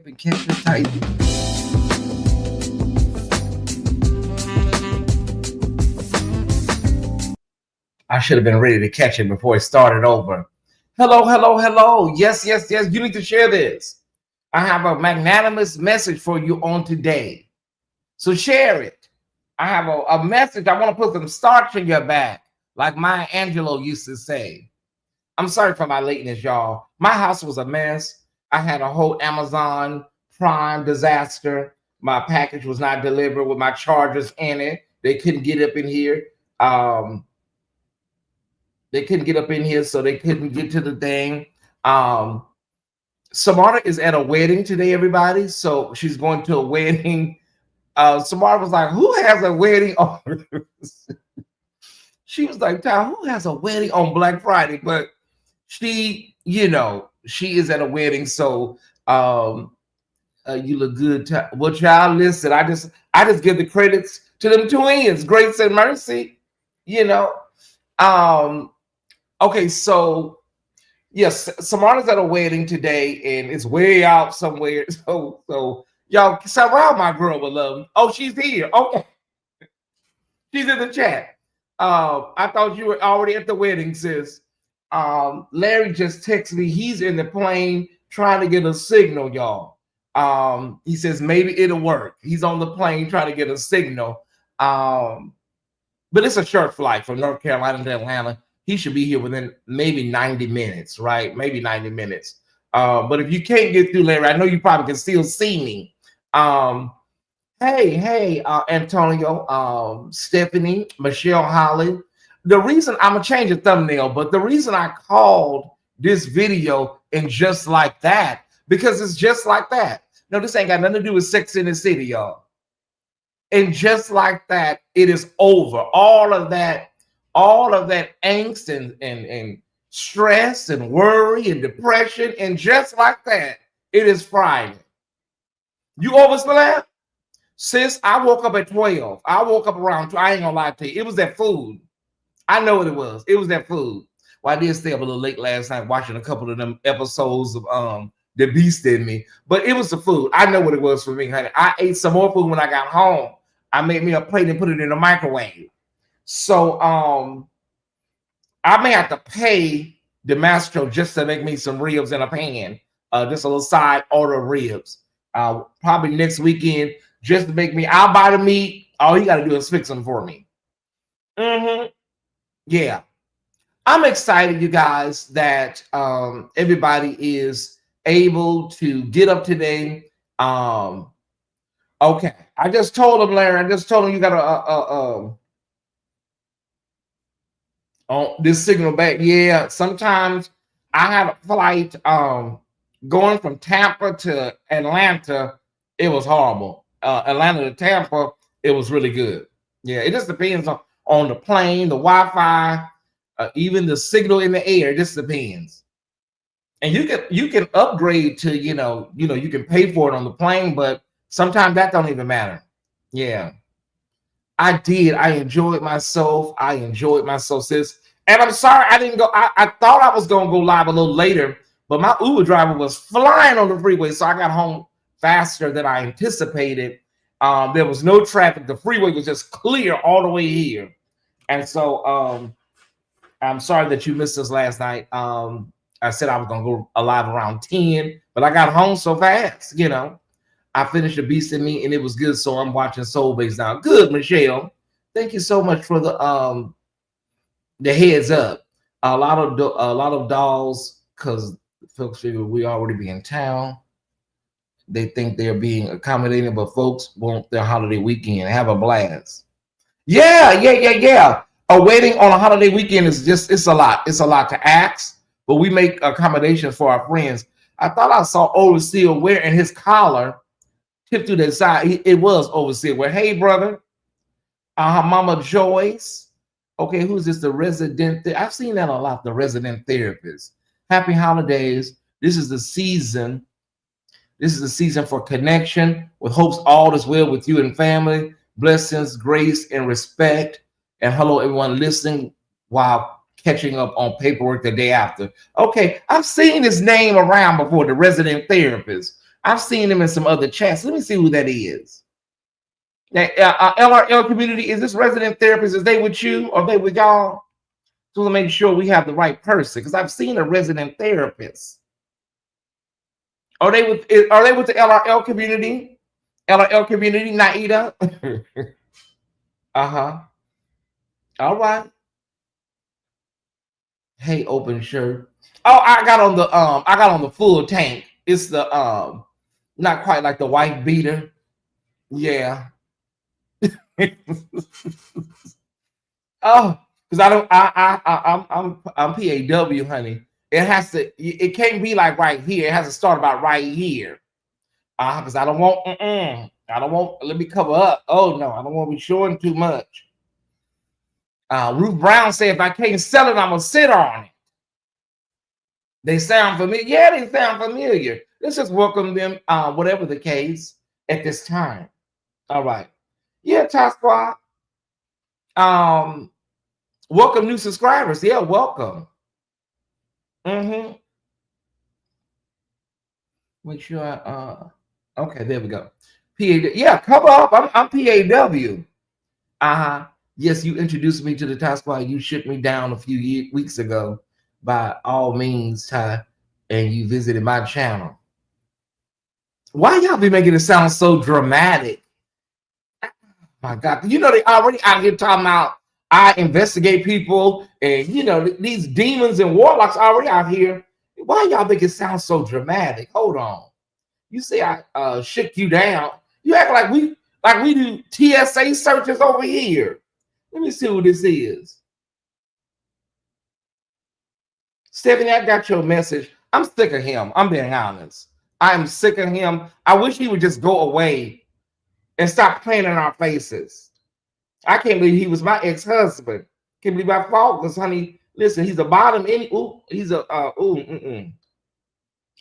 and catch the type. I should have been ready to catch it before it started over. Hello, hello, hello. Yes, yes, yes. You need to share this. I have a magnanimous message for you on today. So share it. I have a message. I want to put some starch in your back, like Maya Angelou used to say. I'm sorry for my lateness, y'all. My house was a mess. I had a whole Amazon Prime disaster. My package was not delivered with my chargers in it. They couldn't get up in here. They couldn't get up in here, so they couldn't get to the thing. Samara is at a wedding today, everybody. So she's going to a wedding. Samara was like, who has a wedding on? She was like, Ty, who has a wedding on Black Friday? But she, she is at a wedding. So you look good. Well, child, listen, I just give the credits to them twins, Grace and Mercy, Okay, so yes, Samara's at a wedding today, and it's way out somewhere. So y'all surround my girl with love. Oh, she's here. Okay, she's in the chat. I thought you were already at the wedding, sis. Larry just texted me. He's in the plane trying to get a signal, y'all. He says maybe it'll work. He's on the plane trying to get a signal. But it's a short flight from North Carolina to Atlanta. He should be here within maybe 90 minutes, right? Maybe 90 minutes. But if you can't get through, Larry, I know you probably can still see me. Hey, Antonio, Stephanie, Michelle Holly. The reason I'm gonna change the thumbnail, but the reason I called this video and just like that, because it's just like that. No, this ain't got nothing to do with Sex in the City, y'all. And just like that, it is over. All of that angst and stress and worry and depression, and just like that, it is Friday. You overslept? Sis, I woke up at 12. I woke up around 2. I ain't gonna lie to you. It was that food. I know what it was. It was that food. Well, I did stay up a little late last night watching a couple of them episodes of The Beast in Me, but it was the food. I know what it was for me, honey. I ate some more food when I got home. I made me a plate and put it in the microwave. So I may have to pay DeMastro just to make me some ribs in a pan. Just a little side order of ribs. Probably next weekend, just to make me. I'll buy the meat. All he got to do is fix them for me. Yeah. I'm excited, you guys, that everybody is able to get up today. Okay. I just told him, Larry. I just told him you got to on this signal back. Yeah, sometimes I had a flight going from Tampa to Atlanta. It was horrible. Atlanta to Tampa, it was really good. Yeah, it just depends on the plane, the Wi-Fi, even the signal in the air. It just depends. And you can upgrade to you can pay for it on the plane, but sometimes that don't even matter. Yeah. I did. I enjoyed myself. Sis. And I'm sorry I didn't go. I thought I was going to go live a little later, but my Uber driver was flying on the freeway, so I got home faster than I anticipated. There was no traffic. The freeway was just clear all the way here. And so I'm sorry that you missed us last night. I said I was going to go live around 10, but I got home so fast, I finished The Beast in Me and it was good. So I'm watching Soul Base now. Good, Michelle. Thank you so much for the heads up. A lot of dolls, because folks figure we already be in town. They think they're being accommodating, but folks want their holiday weekend. Have a blast. Yeah. A wedding on a holiday weekend it's a lot. It's a lot to ask, but we make accommodations for our friends. I thought I saw Overseer wearing his collar tip to the side. It was Overseer wear. Hey, brother. Mama Joyce. Okay, who's this? The resident. I've seen that a lot. The resident therapist. Happy holidays. This is the season. This is the season for connection. With hopes all is well with you and family. Blessings, grace, and respect. And hello, everyone listening while catching up on paperwork the day after. Okay, I've seen his name around before. The resident therapist. I've seen him in some other chats. Let me see who that is. LRL community, is this resident therapist? Is they with you or they with y'all? So to make sure we have the right person, because I've seen a resident therapist. Are they with the LRL community? LRL community, Naida? Uh-huh. All right. Hey, open shirt. Oh, I got on the full tank. It's the not quite like the white beater. Yeah. Oh, because I don't I'm PAW, honey. It has to, it can't be like right here. It has to start about right here. Because I don't want I don't want, let me cover up. Oh no, I don't want to be showing too much. Ruth Brown said if I can't sell it, I'm gonna sit on it. They sound familiar. Yeah, they sound familiar. Let's just welcome them, whatever the case, at this time. All right. Yeah, Ty Squad. Welcome new subscribers. Yeah, welcome. Make sure I okay, there we go. PAW. Yeah, cover up. I'm PAW. Yes, you introduced me to the Ty Squad. You shook me down a few weeks ago. By all means, Ty, and you visited my channel. Why y'all be making it sound so dramatic? My God, you know they already out here talking about I investigate people, and you know these demons and warlocks already out here. Why y'all make it sound so dramatic? Hold on. You say I shook you down. You act like we do TSA searches over here. Let me see who this is. Stephanie, I got your message. I'm sick of him. I'm being honest. I'm sick of him. I wish he would just go away and stop playing in our faces. I can't believe he was my ex-husband. Can't believe my fault, because honey, listen, he's a bottom. He's a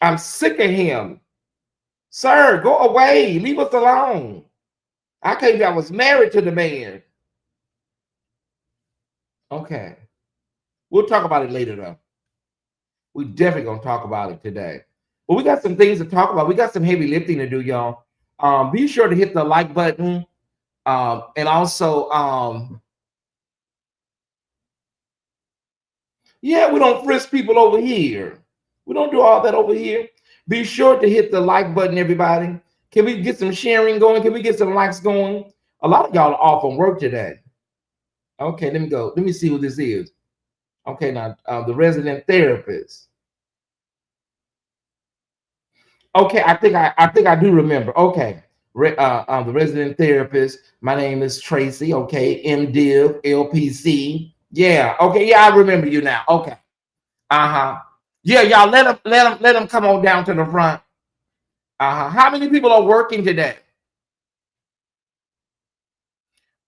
I'm sick of him. Sir, go away. Leave us alone. I can't believe I was married to the man. Okay. We'll talk about it later, though. We definitely gonna talk about it today. But we got some things to talk about. We got some heavy lifting to do, y'all. Be sure to hit the like button. And also, yeah, we don't frisk people over here. We don't do all that over here. Be sure to hit the like button, everybody. Can we get some sharing going? Can we get some likes going? A lot of y'all are off on work today. Okay, let me go. Let me see who this is. Okay, now the resident therapist. Okay, I think I do remember. Okay, the resident therapist. My name is Tracy. Okay, MDiv LPC. Yeah. Okay. Yeah, I remember you now. Okay. Yeah, y'all let them come on down to the front. How many people are working today?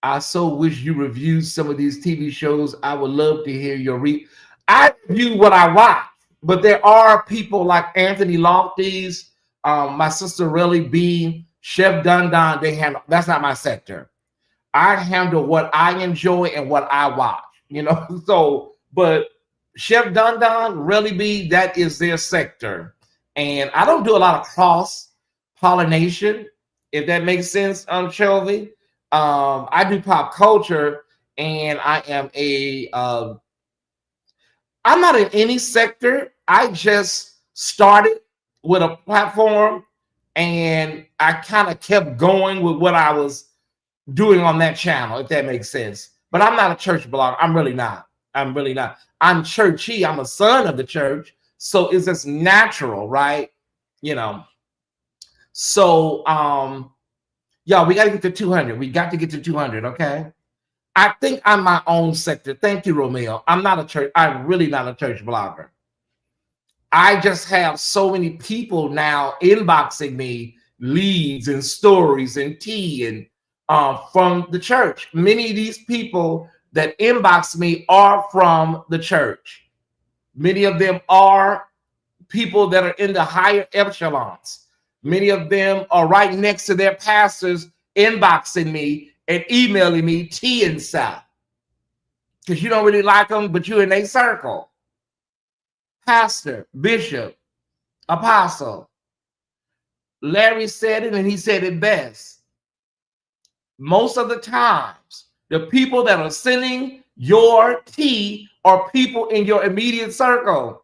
I so wish you reviewed some of these TV shows. I would love to hear your I review what I watch, but there are people like Anthony Lofty's, my sister Relly B, Chef Dun Dun. They handle, that's not my sector. I handle what I enjoy and what I watch, you know. So, but Chef Dun Dun, Relly B, that is their sector. And I don't do a lot of cross pollination, if that makes sense, Shelby. I do pop culture, and I am I'm not in any sector. I just started with a platform, and I kind of kept going with what I was doing on that channel, if that makes sense. But I'm not a church blogger. I'm really not. I'm really not. I'm churchy. I'm a son of the church. So it's just natural, right? You know. So yeah, we got to get to 200. We got to get to 200, okay? I think I'm my own sector. Thank you, Romeo. I'm not a church. I'm really not a church blogger. I just have so many people now inboxing me leads and stories and tea and from the church. Many of these people that inbox me are from the church. Many of them are people that are in the higher echelons. Many of them are right next to their pastors inboxing me and emailing me tea and stuff. Because you don't really like them, but you're in a circle. Pastor, bishop, apostle. Larry said it, and he said it best. Most of the times, the people that are sending your tea are people in your immediate circle.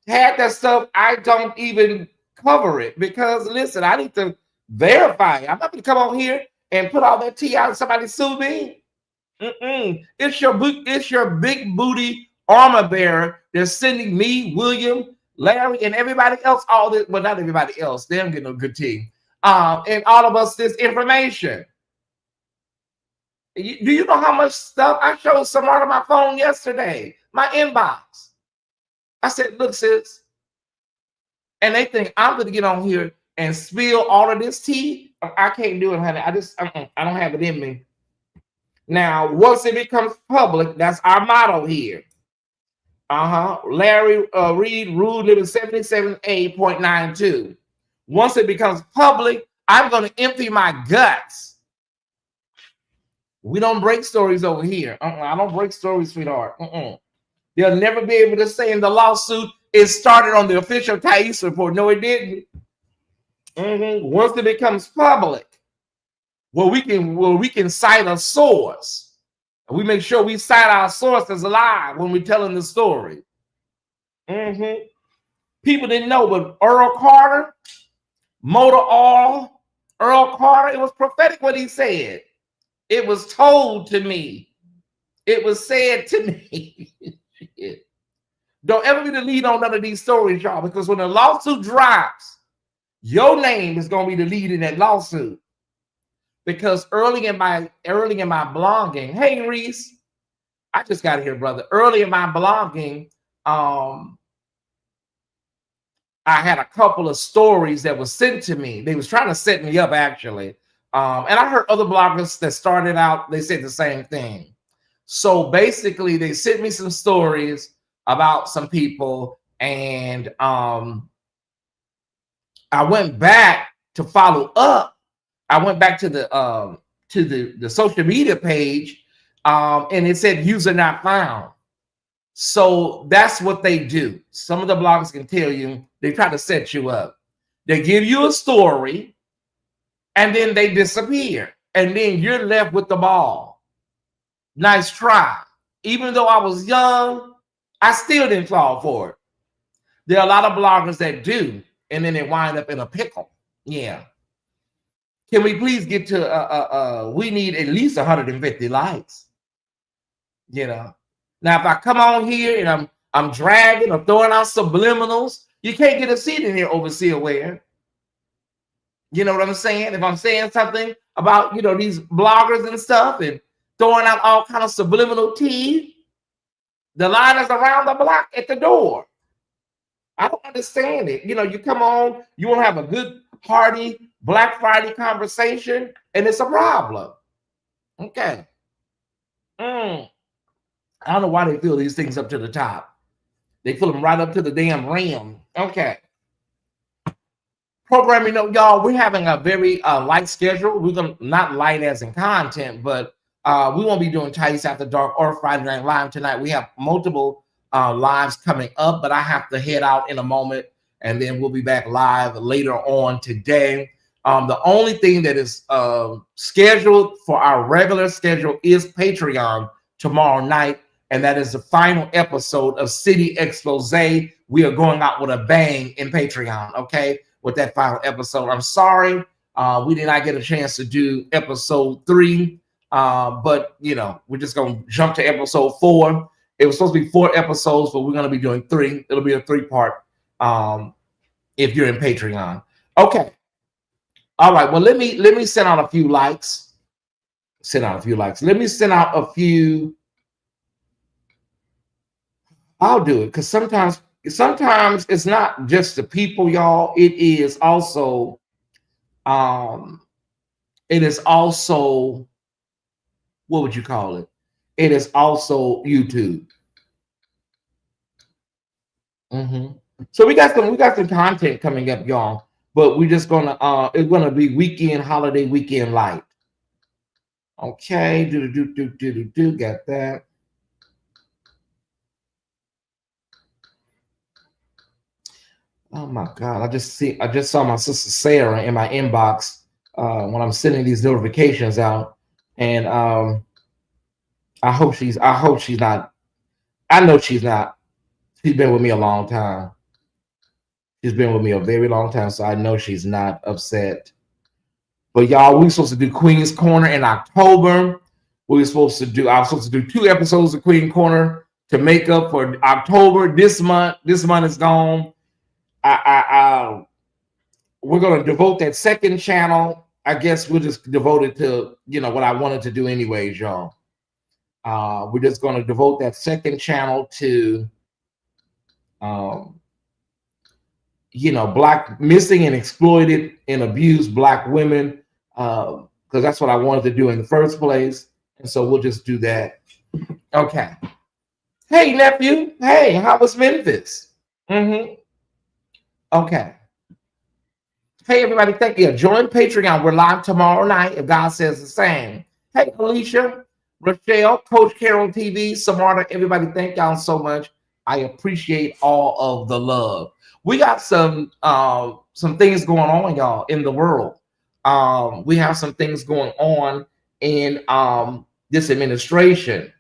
Had that stuff, I don't even cover it because listen, I need to verify. I'm not going to come on here and put all that tea out and somebody sue me. It's your big booty armor bearer that's sending me, William, Larry, and everybody else all this. Well, not everybody else. They don't get no good tea. And all of us this information. Do you know how much stuff I showed someone on my phone yesterday? My inbox. I said, look, sis. And they think I'm going to get on here and spill all of this tea. I can't do it, honey. I don't have it in me. Now, once it becomes public, that's our motto here. Larry Reed, rule number 77A.92. Once it becomes public, I'm going to empty my guts. We don't break stories over here. I don't break stories, sweetheart. They'll never be able to say in the lawsuit it started on the official Tyesse report. No, it didn't. Once it becomes public, we can cite a source. We make sure we cite our sources alive when we're telling the story. People didn't know, but Earl Carter, motor oil, Earl Carter, it was prophetic what he said. It was told to me. It was said to me. Don't ever be the lead on none of these stories, y'all, because when the lawsuit drops, your name is going to be the lead in that lawsuit. Because early in my blogging, hey Reese, I just got here, brother. Early in my blogging, I had a couple of stories that were sent to me. They was trying to set me up, actually. And I heard other bloggers that started out, they said the same thing. So basically, they sent me some stories about some people, and I went back to follow up. I went back to the social media page, and it said user not found. So that's what they do. Some of the bloggers can tell you they try to set you up. They give you a story, and then they disappear, and then you're left with the ball. Nice try. Even though I was young, I still didn't fall for it. There are a lot of bloggers that do, and then they wind up in a pickle. Yeah. Can we please get to we need at least 150 likes? You know. Now, if I come on here and I'm dragging or throwing out subliminals, you can't get a seat in here, overseer Ware. You know what I'm saying? If I'm saying something about, these bloggers and stuff and throwing out all kind of subliminal tea, the line is around the block at the door. I don't understand it. You come on, you want to have a good, hearty Black Friday conversation, and it's a problem. Okay. I don't know why they fill these things up to the top. They fill them right up to the damn rim. Okay. Programming note, y'all, we're having a very light schedule. We're going to, not light as in content, but we won't be doing Tyesse After Dark or Friday Night Live tonight. We have multiple lives coming up, but I have to head out in a moment, and then we'll be back live later on today. The only thing that is scheduled for our regular schedule is Patreon tomorrow night, and that is the final episode of City Expose. We are going out with a bang in Patreon, okay, with that final episode. I'm sorry we did not get a chance to do episode 3, but, we're just going to jump to episode 4. It was supposed to be 4 episodes, but we're going to be doing 3. It'll be a 3-part if you're in Patreon. Okay. All right. Well, let me send out a few likes. Let me send out a few. I'll do it because sometimes it's not just the people, y'all. It is also what would you call it? It is also YouTube. So we got some content coming up, y'all. But we're just gonna it's gonna be holiday weekend light. Okay, got that. Oh my God! I just saw my sister Sarah in my inbox when I'm sending these notifications out, and I hope she's not. I know she's not. She's been with me a long time. She's been with me a very long time, so I know she's not upset. But y'all, we supposed to do Queen's Corner in October. I was supposed to do 2 episodes of Queen Corner to make up for October. This month is gone. I we're gonna devote that second channel. I guess we'll just devote it to what I wanted to do anyways, y'all. We're just gonna devote that second channel to um, black missing and exploited and abused black women, because that's what I wanted to do in the first place. And so we'll just do that. Okay. Hey, nephew. Hey, how was Memphis? Okay. Hey, everybody. Thank you. Join Patreon. We're live tomorrow night if God says the same. Hey, Alicia, Rochelle, Coach Carol TV, Samarta, everybody. Thank y'all so much. I appreciate all of the love. We got some things going on, y'all, in the world. We have some things going on in this administration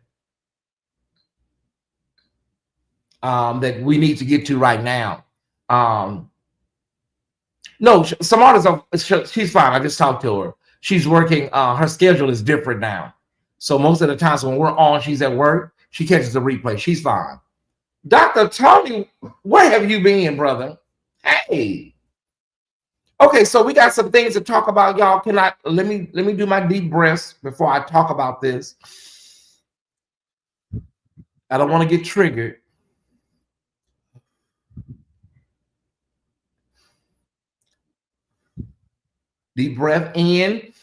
that we need to get to right now. No, Samarta's she's fine. I just talked to her. She's working. Her schedule is different now. So most of the times when we're on, she's at work. She catches the replay. She's fine. Dr. Tony, where have you been, brother? Hey. Okay, so we got some things to talk about, y'all. Let me do my deep breaths before I talk about this. I don't want to get triggered. Deep breath in.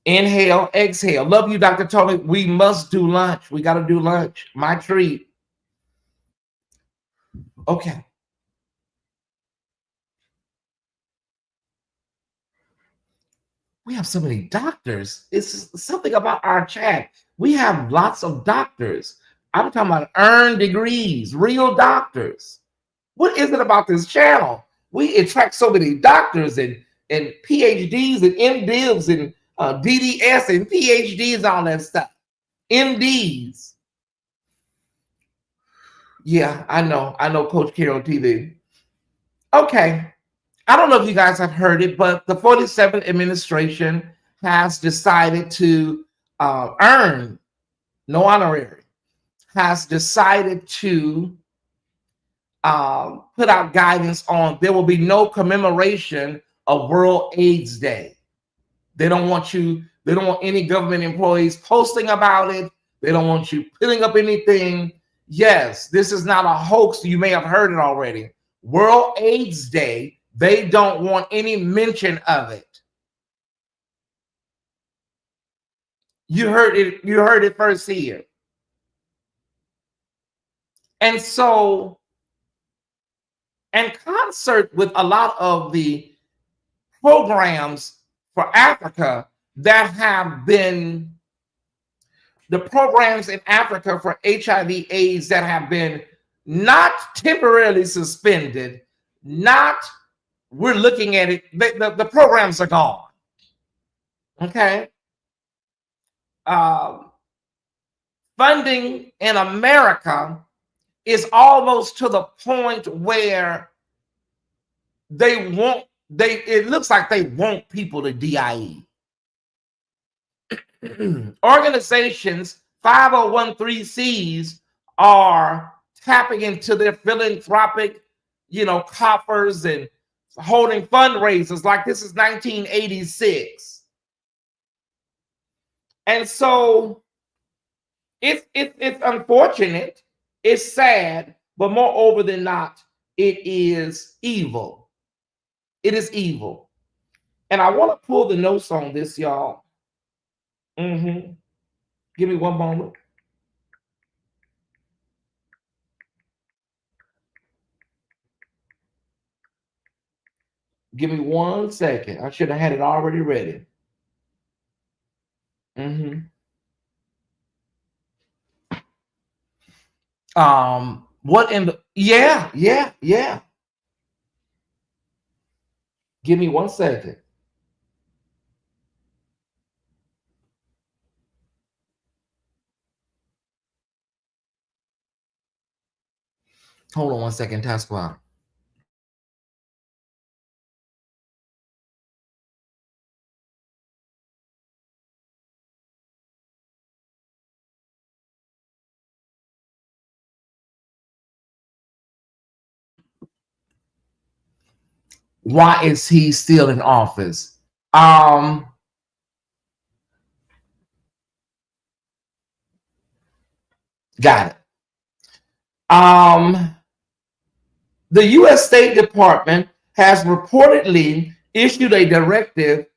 Inhale, exhale. Love you, Dr. Tony. We must do lunch. We got to do lunch. My treat. Okay. We have so many doctors. It's something about our chat. We have lots of doctors. I'm talking about earned degrees, real doctors. What is it about this channel? We attract so many doctors and PhDs and MDivs and DDS and PhDs, all that stuff. MDs. Yeah, I know Coach Carol TV. Okay. I don't know if you guys have heard it, but the 47th administration has decided to earn no honorary, has decided to put out guidance on there will be no commemoration of World AIDS Day. They don't want any government employees posting about it. They don't want you putting up anything. Yes, this is not a hoax. You may have heard it already. World AIDS Day, they don't want any mention of it. You heard it first here. And so, in concert with a lot of the programs for Africa that have been the programs in Africa for HIV AIDS that have been not temporarily suspended, we're looking at it, the programs are gone. Okay. Funding in America is almost to the point where it looks like they want people to DIE. Organizations, 501(c)(3)s are tapping into their philanthropic, coffers and holding fundraisers like this is 1986. And so it's unfortunate, it's sad, but moreover than not, it is evil. It is evil. And I want to pull the notes on this, y'all. Give me one moment. Give me 1 second. I should have had it already ready. What in the yeah. Give me 1 second. Hold on 1 second, Task Squad. Why is he still in office? Got it. The U.S. State Department has reportedly issued a directive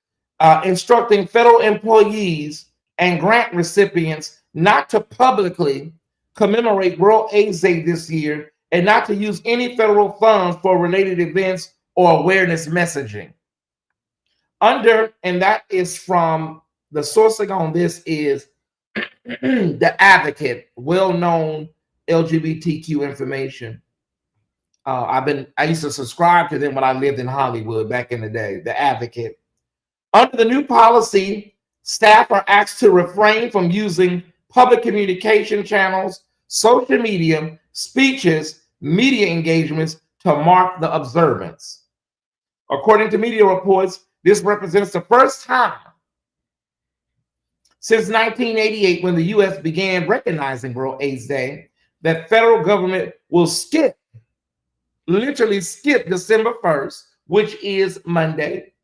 instructing federal employees and grant recipients not to publicly commemorate World AIDS Day this year and not to use any federal funds for related events or awareness messaging. And that is from the sourcing on this is the Advocate, well-known LGBTQ information. I used to subscribe to them when I lived in Hollywood back in the day, the Advocate. Under the new policy, staff are asked to refrain from using public communication channels, social media, speeches, media engagements to mark the observance. According to media reports, this represents the first time since 1988, when the U.S. began recognizing World AIDS Day, that federal government will literally skip December 1st, which is Monday.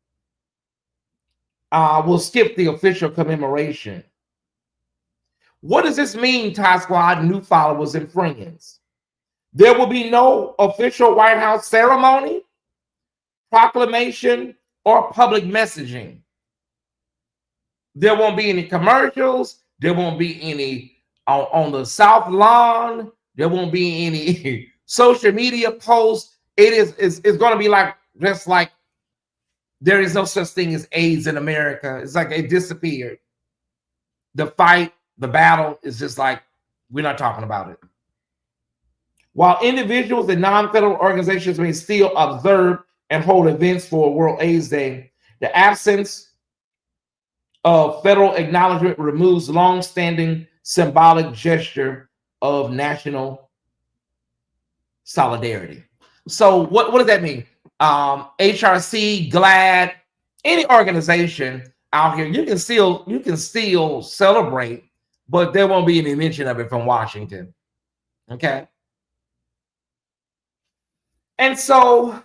We'll skip the official commemoration. What does this mean, Ty Squad, new followers and friends? There will be no official White House ceremony, proclamation, or public messaging. There won't be any commercials. There won't be any on the South Lawn. There won't be any social media posts. It's going to be like just like there is no such thing as AIDS in America. It's like it disappeared. The fight, the battle is just like we're not talking about it. While individuals and non-federal organizations may still observe and hold events for World AIDS Day, the absence of federal acknowledgement removes long-standing symbolic gesture of national solidarity. So what does that mean? HRC, GLAAD, any organization out here, you can still celebrate, but there won't be any mention of it from Washington. Okay. And so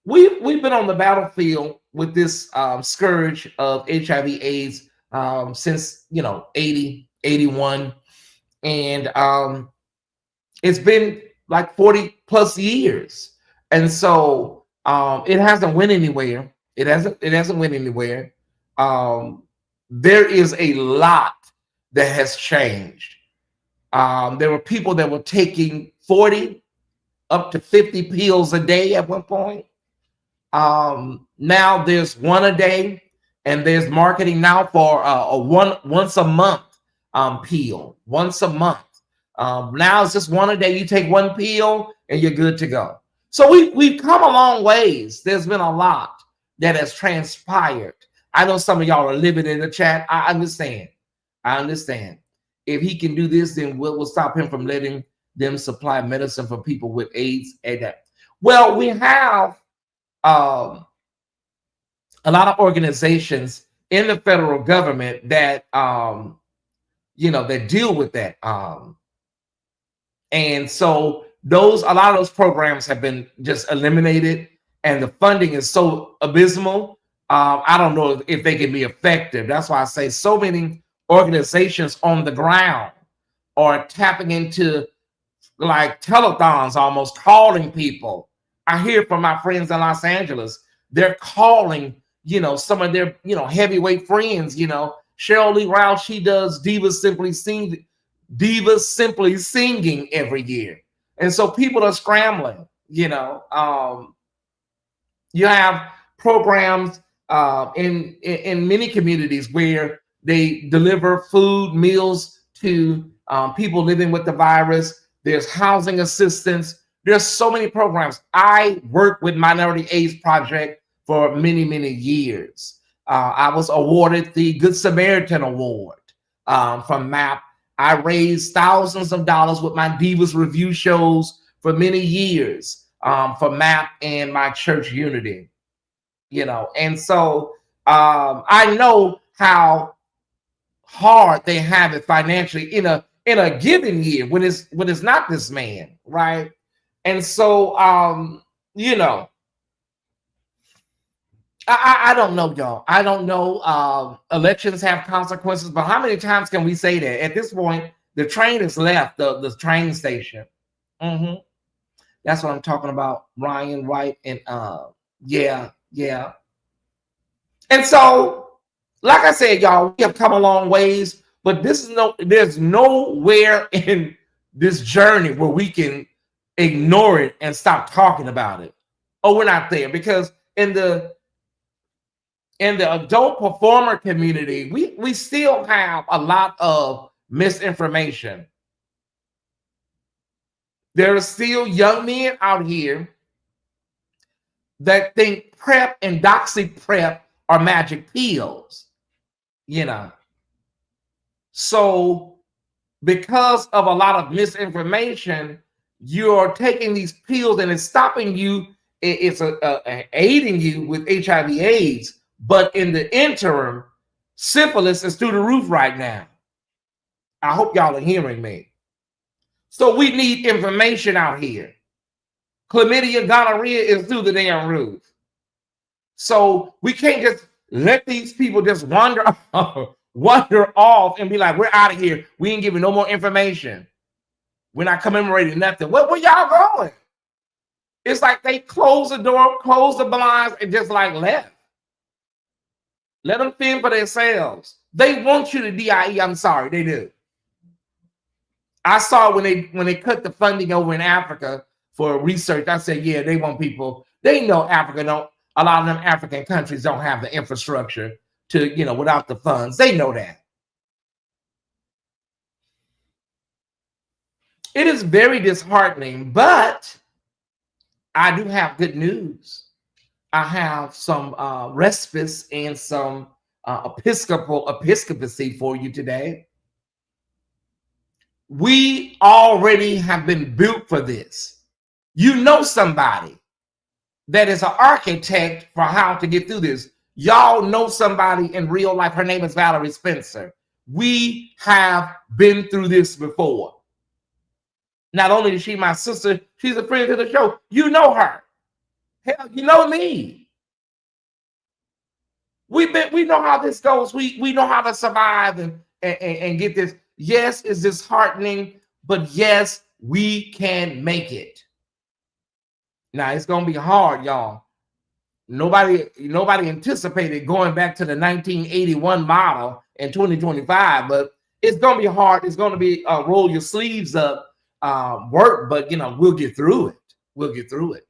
we've been on the battlefield with this scourge of HIV/AIDS since 80, 81, and it's been like 40 plus years, and so it hasn't went anywhere. It hasn't went anywhere. There is a lot that has changed. There were people that were taking 40 up to 50 pills a day at one point. Now there's one a day, and there's marketing now for a once a month pill, once a month. Now it's just one a day. You take one pill and you're good to go. So we've come a long ways. There's been a lot that has transpired. I know some of y'all are living in the chat. I understand. If he can do this, then we'll stop him from letting them supply medicine for people with AIDS and that. Well, we have a lot of organizations in the federal government that that deal with that. And so a lot of those programs have been just eliminated, and the funding is so abysmal. I don't know if they can be effective. That's why I say so many organizations on the ground are tapping into like telethons, almost calling people. I hear from my friends in Los Angeles, they're calling, some of their, heavyweight friends, Cheryl Lee Rowell, she does Divas Simply Singing every year. And so people are scrambling, you have programs in many communities where they deliver food, meals to people living with the virus. There's housing assistance. There's so many programs. I worked with Minority AIDS Project for many, many years. I was awarded the Good Samaritan Award from MAP. I raised thousands of dollars with my Divas review shows for many years for MAP and my church Unity. And so I know how hard they have it financially in a given year when it's not this man, right? And so I don't know, y'all. I don't know. Elections have consequences, but how many times can we say that? At this point, the train has left the train station. That's what I'm talking about, Ryan White, and yeah. And so, like I said, y'all, we have come a long ways, but there's nowhere in this journey where we can ignore it and stop talking about it. Oh, we're not there, because in the adult performer community, we still have a lot of misinformation. There are still young men out here that think PrEP and Doxy PrEP are magic pills, So because of a lot of misinformation, you're taking these pills and it's stopping you. It's aiding you with HIV/AIDS. But in the interim, syphilis is through the roof right now. I hope y'all are hearing me. So we need information out here. Chlamydia, gonorrhea is through the damn roof. So we can't just let these people just wander off and be like, we're out of here. We ain't giving no more information. We're not commemorating nothing. Where y'all going? It's like they closed the door, closed the blinds, and just like left. Let them fend for themselves. They want you to DIE. I'm sorry, they do. I saw when they cut the funding over in Africa for research. I said, yeah, they want people. They know Africa don't. A lot of them African countries don't have the infrastructure to, without the funds. They know that. It is very disheartening, but I do have good news. I have some respite and some episcopacy for you today. We already have been built for this. You know somebody that is an architect for how to get through this. Y'all know somebody in real life. Her name is Valerie Spencer. We have been through this before. Not only is she my sister, she's a friend of the show. You know her. Hell, you know me. We know how this goes. We know how to survive and get this. Yes, it's disheartening, but yes, we can make it. Now it's gonna be hard, y'all. Nobody anticipated going back to the 1981 model in 2025, but it's gonna be hard. It's gonna be roll your sleeves up work, but we'll get through it. We'll get through it.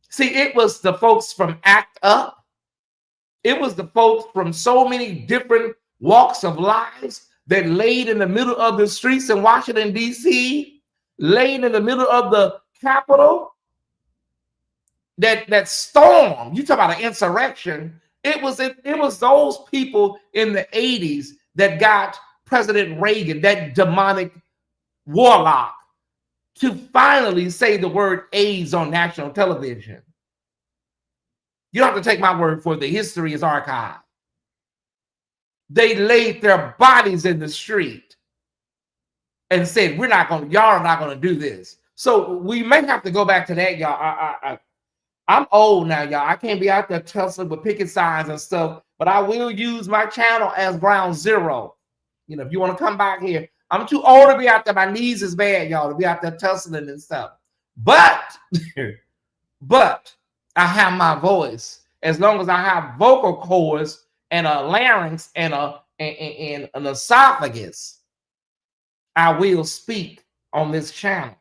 See, it was the folks from ACT UP. It was the folks from so many different walks of lives that laid in the middle of the streets in Washington, D.C., laid in the middle of the Capitol, that storm. You talk about an insurrection. It was those people in the 80s that got President Reagan, that demonic warlock, to finally say the word AIDS on national television. You don't have to take my word for it. The history is archived. They laid their bodies in the street and said, y'all are not going to do this. So we may have to go back to that, y'all. I'm old now, y'all. I can't be out there tussling with picket signs and stuff, but I will use my channel as ground zero. If you want to come back here, I'm too old to be out there. My knees is bad, y'all, to be out there tussling and stuff. But I have my voice. As long as I have vocal cords and a larynx and an esophagus, I will speak on this channel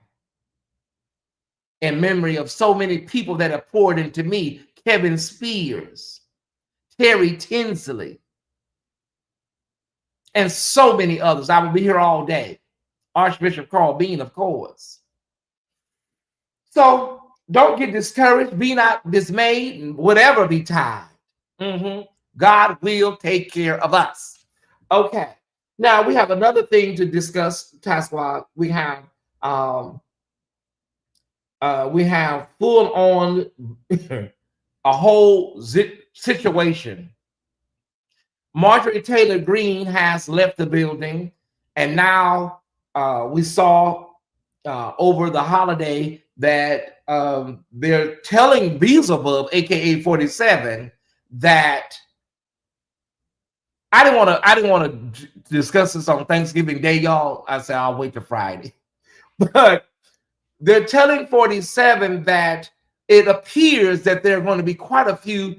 in memory of so many people that have poured into me. Kevin Spears, Terry Tinsley, and so many others. I will be here all day. Archbishop Carl Bean, of course. So don't get discouraged. Be not dismayed. Whatever betide. God will take care of us. Okay. Now we have another thing to discuss, Taswa. We have full on a whole situation. Marjorie Taylor Greene has left the building, and now we saw over the holiday that they're telling Beelzebub, aka 47, that I didn't want to discuss this on Thanksgiving Day, y'all. I said I'll wait till Friday, but they're telling 47 that it appears that there are going to be quite a few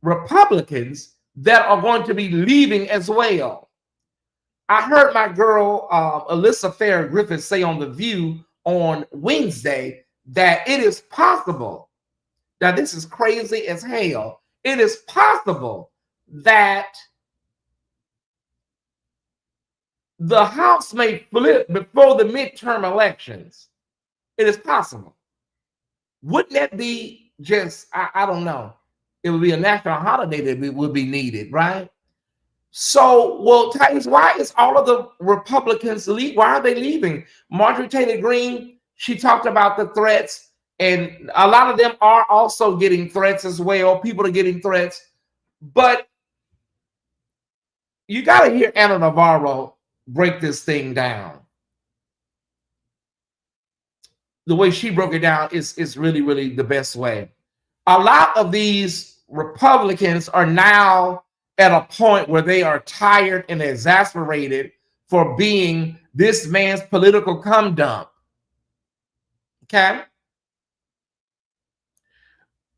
Republicans that are going to be leaving as well. I heard my girl Alyssa Fair Griffith say on The View on Wednesday that it is possible. Now, this is crazy as hell. It is possible that the House may flip before the midterm elections. It is possible. Wouldn't that be just, I don't know. It would be a national holiday that would be needed, right? So, well, Tyesse, why is all of the Republicans leave? Why are they leaving? Marjorie Taylor Greene, she talked about the threats, and a lot of them are also getting threats as well. People are getting threats, but you got to hear Anna Navarro break this thing down. The way she broke it down is really, really the best way. A lot of these Republicans are now at a point where they are tired and exasperated for being this man's political cum dump. Okay.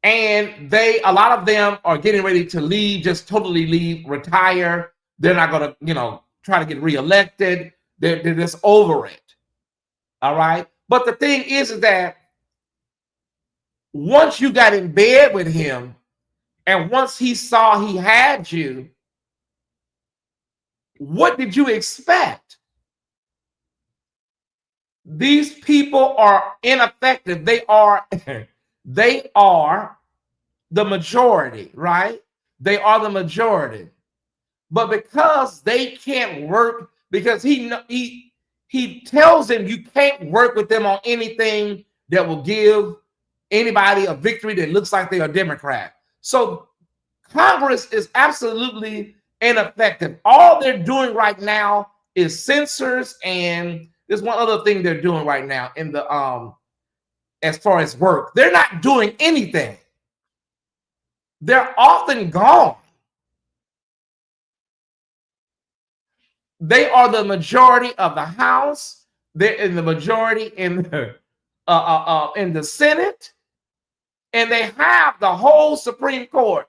And a lot of them are getting ready to leave, just totally leave, retire. They're not going to, try to get reelected. They're just over it. All right. But the thing is that once you got in bed with him and once he saw he had you, what did you expect? These people are ineffective. They are the majority, right? They are the majority. But because they can't work, because he tells them you can't work with them on anything that will give anybody a victory that looks like they are Democrat. So Congress is absolutely ineffective. All they're doing right now is censors, and there's one other thing they're doing right now in the as far as work. They're not doing anything. They're often gone. They are the majority of the House. They're in the majority in the Senate, and they have the whole Supreme Court.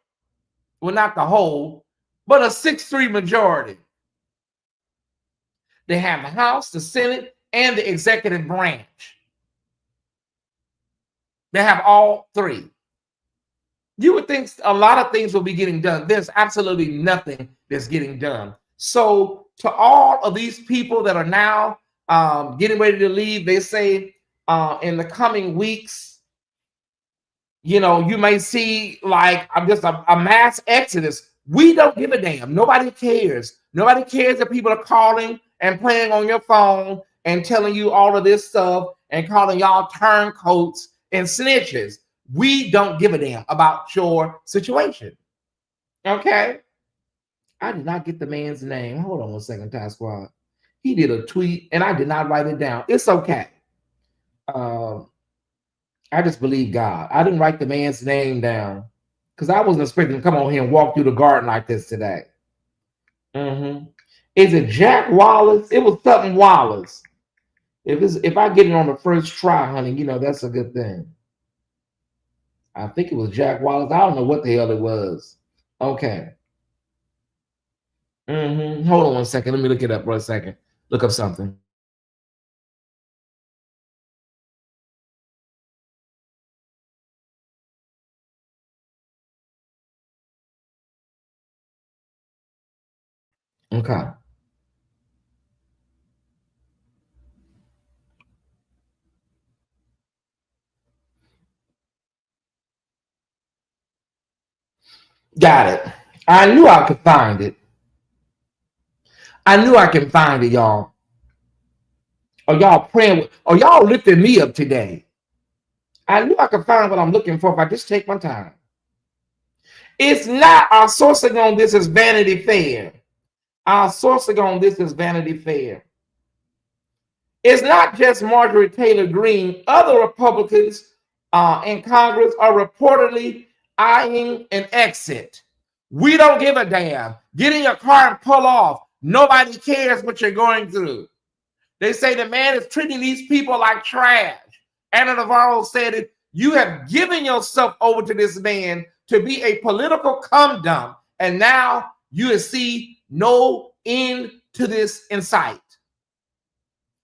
Well, not the whole, but a 6-3 majority. They have the House, the Senate, and the executive branch. They have all three. You would think a lot of things will be getting done. There's absolutely nothing that's getting done. So to all of these people that are now getting ready to leave, they say in the coming weeks, you may see like just a mass exodus. We don't give a damn. Nobody cares. Nobody cares that people are calling and playing on your phone and telling you all of this stuff and calling y'all turncoats and snitches. We don't give a damn about your situation. Okay? I did not get the man's name. Hold on 1 second, Ty Squad. He did a tweet and I did not write it down. It's okay. I just believe God. I didn't write the man's name down because I wasn't expecting to come on here and walk through the garden like this today. Is it Jack Wallace? It was something Wallace. If I get it on the first try, honey, that's a good thing. I think it was Jack Wallace. I don't know what the hell it was. Okay. Hold on 1 second. Let me look it up for a second. Look up something. Okay. Got it. I knew I could find it. I knew I can find it, y'all. Or y'all praying, or y'all lifting me up today. I knew I could find what I'm looking for if I just take my time. It's not our sourcing on this is Vanity Fair. Our sourcing on this is Vanity Fair. It's not just Marjorie Taylor Greene. Other Republicans in Congress are reportedly eyeing an exit. We don't give a damn. Get in your car and pull off. Nobody cares what you're going through. They say the man is treating these people like trash. Anna Navarro said it. You have given yourself over to this man to be a political cum dump, and now you see no end to this in sight.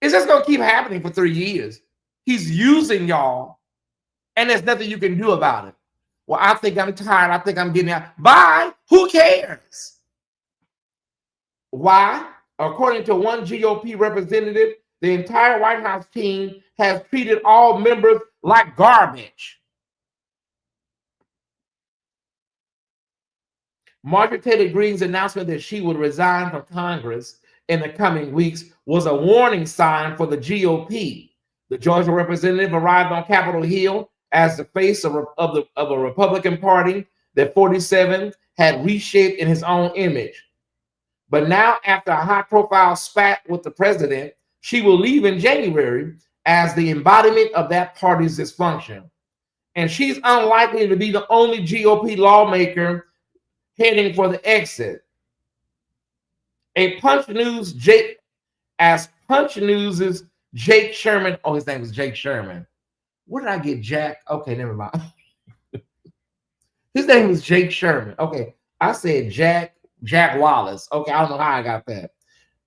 It's just going to keep happening for 3 years. He's using y'all, and there's nothing you can do about it. Well, I think I'm tired. I think I'm getting out. Bye. Who cares? Why? According to one GOP representative, the entire White House team has treated all members like garbage. Marjorie Taylor Greene's announcement that she would resign from Congress in the coming weeks was a warning sign for the GOP. The Georgia representative arrived on Capitol Hill as the face of a Republican Party that 47 had reshaped in his own image. But now, after a high-profile spat with the president, she will leave in January as the embodiment of that party's dysfunction. And she's unlikely to be the only GOP lawmaker heading for the exit. Punch News's Jake Sherman, oh, his name is Jake Sherman. Where did I get Jack? Okay, never mind. His name is Jake Sherman. Okay, I said Jack Wallace. Okay, I don't know how I got that.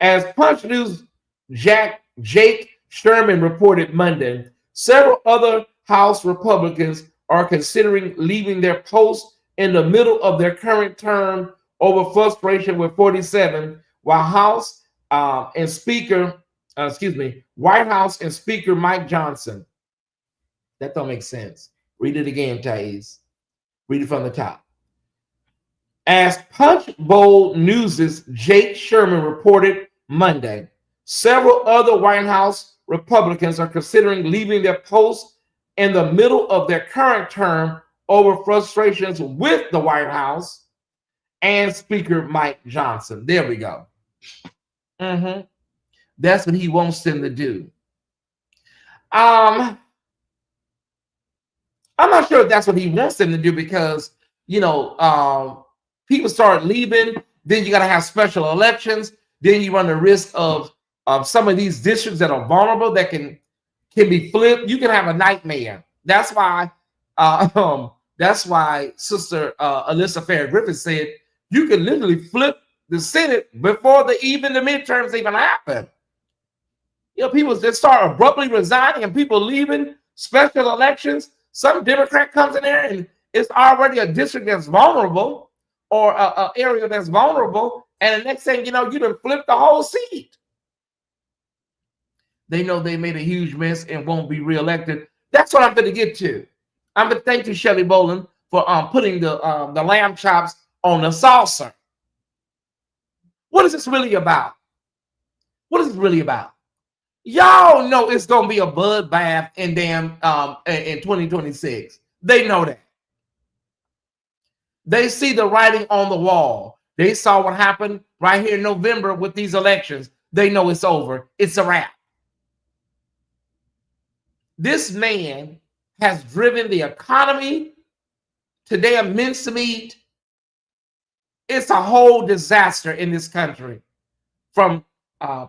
As Punch News Jake Sherman reported Monday, several other House Republicans are considering leaving their posts in the middle of their current term over frustration with 47, while White House and Speaker Mike Johnson. That don't make sense. Read it again, Tyesse. Read it from the top. As Punch Bowl News' Jake Sherman reported Monday, several other White House Republicans are considering leaving their posts in the middle of their current term over frustrations with the White House and Speaker Mike Johnson. There we go. That's what he wants them to do. I'm not sure if that's what he wants them to do because, people start leaving. Then you got to have special elections. Then you run the risk of some of these districts that are vulnerable that can be flipped. You can have a nightmare. That's why Sister Alyssa Fair Griffin said you can literally flip the Senate before the midterms even happen. People just start abruptly resigning and people leaving special elections. Some Democrat comes in there and it's already a district that's vulnerable or an area that's vulnerable. And the next thing you know, you done flip the whole seat. They know they made a huge mess and won't be reelected. That's what I'm going to get to. I'm going to thank you, Shelley Boland, for putting the lamb chops on the saucer. What is this really about? What is this really about? Y'all know it's going to be a bloodbath in 2026. They know that. They see the writing on the wall. They saw what happened right here in November with these elections. They know it's over. It's a wrap. This man has driven the economy to damn mincemeat. It's a whole disaster in this country. From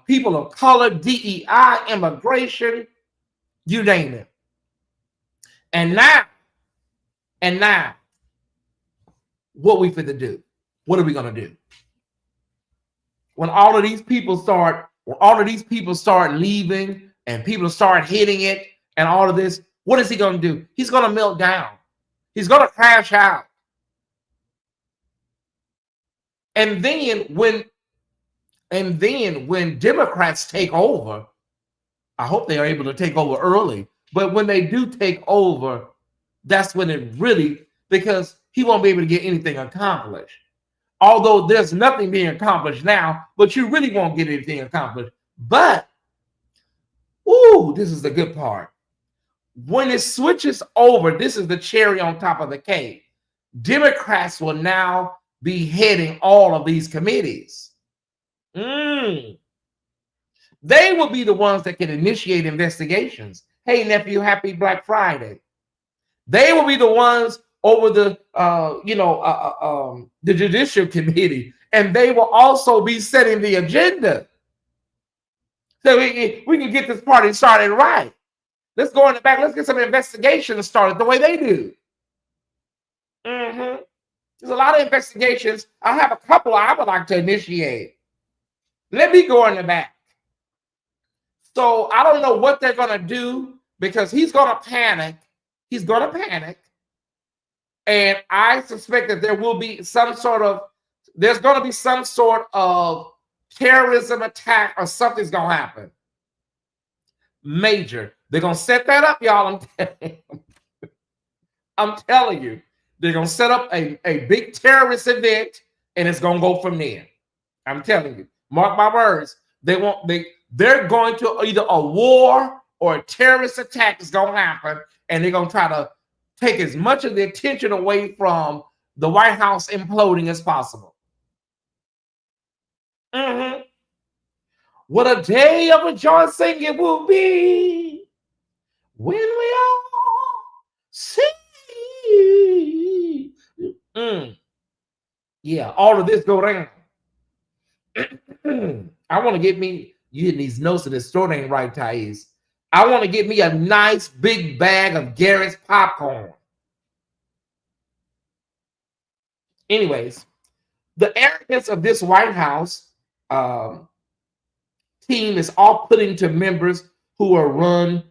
people of color, DEI, immigration, you name it. And now, what we finna do? What are we gonna do? When all of these people start leaving and people start hitting it and all of this, what is he gonna do? He's gonna melt down. He's gonna crash out. And then when Democrats take over, I hope they are able to take over early. But when they do take over, that's when it really, because he won't be able to get anything accomplished. Although there's nothing being accomplished now, but you really won't get anything accomplished. But, ooh, this is the good part. When it switches over, this is the cherry on top of the cake. Democrats will now be heading all of these committees. They will be the ones that can initiate investigations. Hey, nephew, happy Black Friday. They will be the ones over the Judicial Committee, and they will also be setting the agenda. So we can get this party started right. Let's go in the back. Let's get some investigations started the way they do. There's a lot of investigations. I have a couple I would like to initiate. Let me go in the back. So I don't know what they're going to do because he's going to panic. He's going to panic. And I suspect that there will be there's going to be some sort of terrorism attack or something's going to happen. Major. They're going to set that up, y'all. I'm telling you. They're going to set up a big terrorist event, and it's going to go from there. I'm telling you. Mark my words. They're going to either a war or a terrorist attack is going to happen, and they're going to try to take as much of the attention away from the White House imploding as possible. What a day of rejoicing it will be when we all see. Yeah, all of this go down. I want to get me, you hitting these notes in this throat ain't right, Tyesse. I want to get me a nice big bag of Garrett's popcorn. Anyways, the arrogance of this White House team is off-putting to members who are run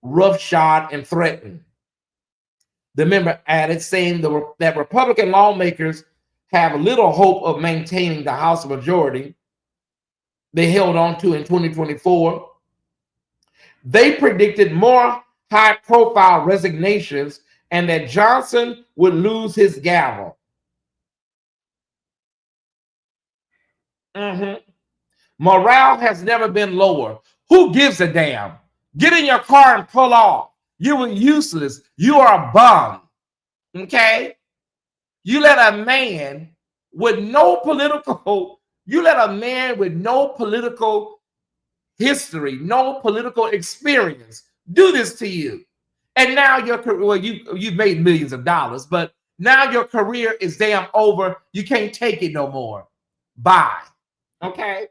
roughshod and threatened. The member added, saying that Republican lawmakers have little hope of maintaining the House majority they held on to in 2024. They predicted more high-profile resignations and that Johnson would lose his gavel. Morale has never been lower. Who gives a damn? Get in your car and pull off. You were useless. You are a bum. Okay? You let a man with no political history, no political experience do this to you. And now you've made millions of dollars, but now your career is damn over. You can't take it no more. Bye. Okay?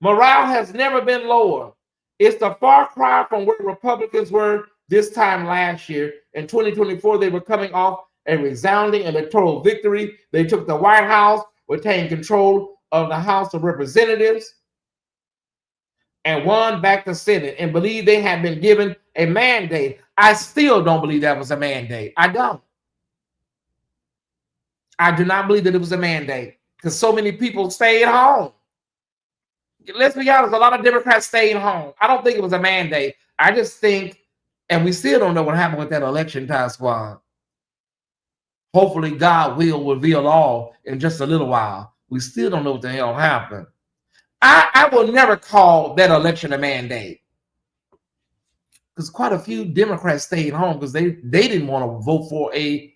Morale has never been lower. It's the far cry from where Republicans were this time last year. In 2024, they were coming off a resounding electoral victory. They took the White House, retained control of the House of Representatives, and won back the Senate, and believed they had been given a mandate. I still don't believe that was a mandate. I don't. I do not believe that it was a mandate because so many people stayed home. Let's be honest, a lot of Democrats stayed home. I don't think it was a mandate. I just think, and we still don't know what happened with that election task squad. Hopefully God will reveal all in just a little while. We still don't know what the hell happened. I will never call that election a mandate because quite a few Democrats stayed home because they didn't want to vote for a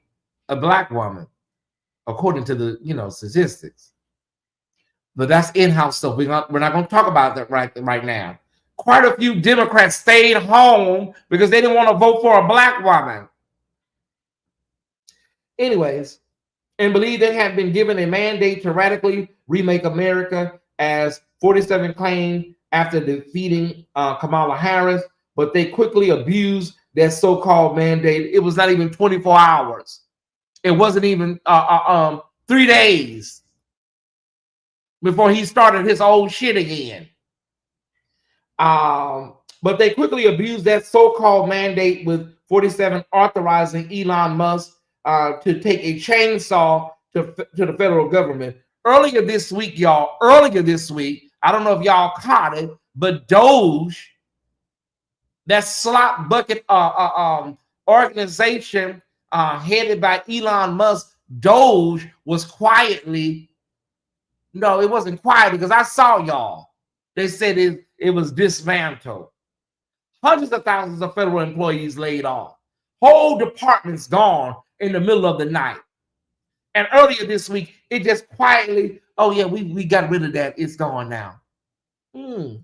black woman, according to the statistics. But that's in-house stuff. We're not going to talk about that right now. Quite a few Democrats stayed home because they didn't want to vote for a black woman. Anyways, and believe they had been given a mandate to radically remake America, as 47 claimed after defeating Kamala Harris, but they quickly abused that so-called mandate. It was not even 24 hours. It wasn't even 3 days before he started his old shit again. But they quickly abused that so-called mandate, with 47 authorizing Elon Musk to take a chainsaw to the federal government. Earlier this week, I don't know if y'all caught it, but Doge, that slot bucket organization headed by Elon Musk, Doge, was quietly, no, it wasn't quiet because I saw y'all. They said it was dismantled. Hundreds of thousands of federal employees laid off. Whole departments gone in the middle of the night. And earlier this week, it just quietly, oh yeah, we got rid of that. It's gone now. Do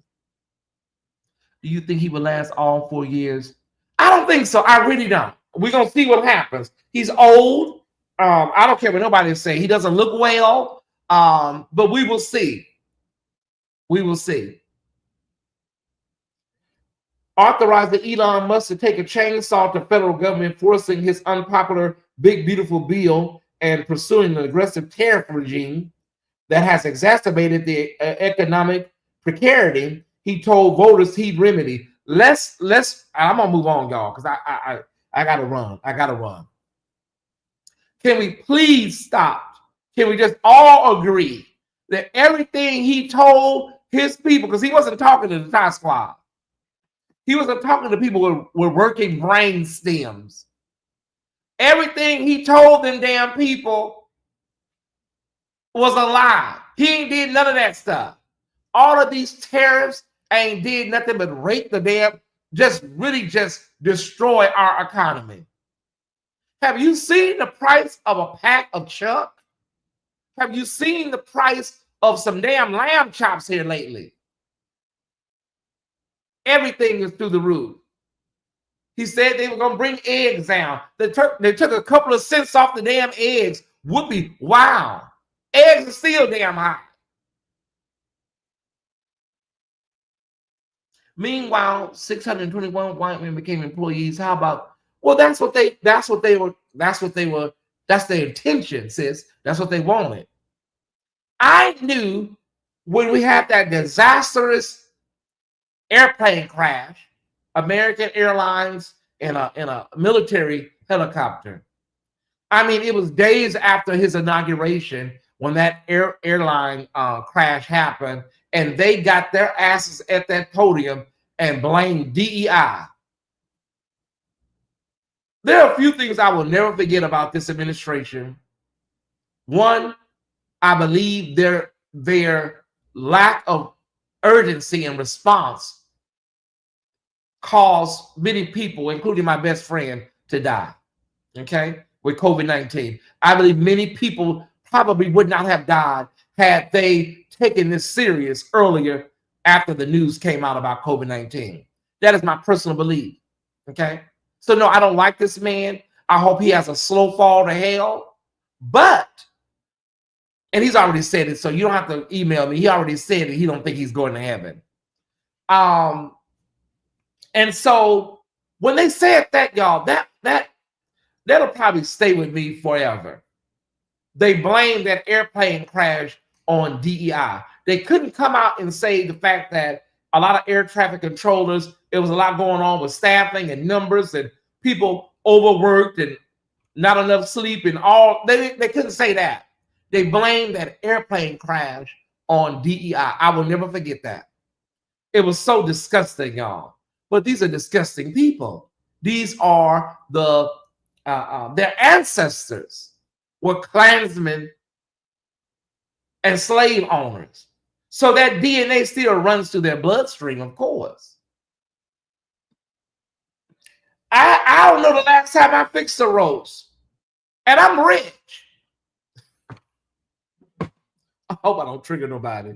you think he will last all 4 years? I don't think so. I really don't. We're going to see what happens. He's old. I don't care what nobody say. He doesn't look well. But we will see. We will see. Authorized Elon Musk to take a chainsaw to federal government, forcing his unpopular Big Beautiful Bill and pursuing an aggressive tariff regime that has exacerbated the economic precarity. He told voters he'd remedy. I'm gonna move on, y'all, because I gotta run. I gotta run. Can we please stop? Can we just all agree that everything he told his people, because he wasn't talking to the Thai squad, he wasn't talking to people with working brain stems. Everything he told them damn people was a lie. He ain't did none of that stuff. All of these tariffs ain't did nothing but rape the damn, just destroy our economy. Have you seen the price of a pack of chuck? Have you seen the price of some damn lamb chops here lately? Everything is through the roof. He said they were going to bring eggs down. They took a couple of cents off the damn eggs. Whoopee, wow. Eggs are still damn high. Meanwhile, 621 white men became employees. How about, well, that's their intention, sis. That's what they wanted. I knew when we had that disastrous airplane crash, American Airlines in a military helicopter. I mean, it was days after his inauguration when that airline crash happened, and they got their asses at that podium and blamed DEI. There are a few things I will never forget about this administration. One, I believe their lack of urgency and response caused many people, including my best friend, to die, okay, with COVID-19. I believe many people probably would not have died had they taken this serious earlier after the news came out about COVID-19. That is my personal belief, okay? So no, I don't like this man. I hope he has a slow fall to hell, but, and he's already said it, so you don't have to email me. He already said that he don't think he's going to heaven. And so when they said that, y'all, that'll probably stay with me forever. They blamed that airplane crash on DEI. They couldn't come out and say the fact that a lot of air traffic controllers, there was a lot going on with staffing and numbers and people overworked and not enough sleep and all. They couldn't say that. They blamed that airplane crash on DEI. I will never forget that. It was so disgusting, y'all. But these are disgusting people. These are their ancestors were Klansmen and slave owners. So that DNA still runs through their bloodstream, of course. I don't know the last time I fixed a roast. And I'm rich. I hope I don't trigger nobody.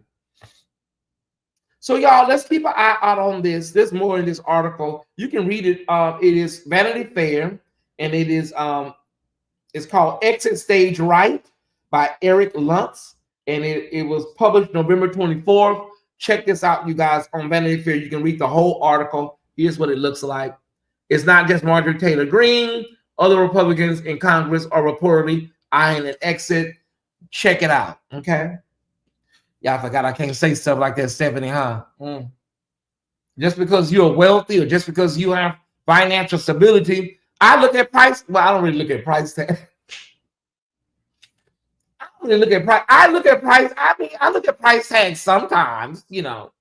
So y'all, let's keep an eye out on this. There's more in this article. You can read it. It is Vanity Fair, and it is it's called Exit Stage Right by Eric Luntz, and it was published November 24th. Check this out, you guys, on Vanity Fair. You can read the whole article. Here's what it looks like. It's not just Marjorie Taylor Greene. Other Republicans in Congress are reportedly eyeing an exit. Check it out, okay? Y'all forgot I can't say stuff like that, Stephanie, huh? Just because you're wealthy or just because you have financial stability, I look at price. Well, I don't really look at price tag. I don't really look at price. I look at price. I mean, I look at price tags sometimes, you know.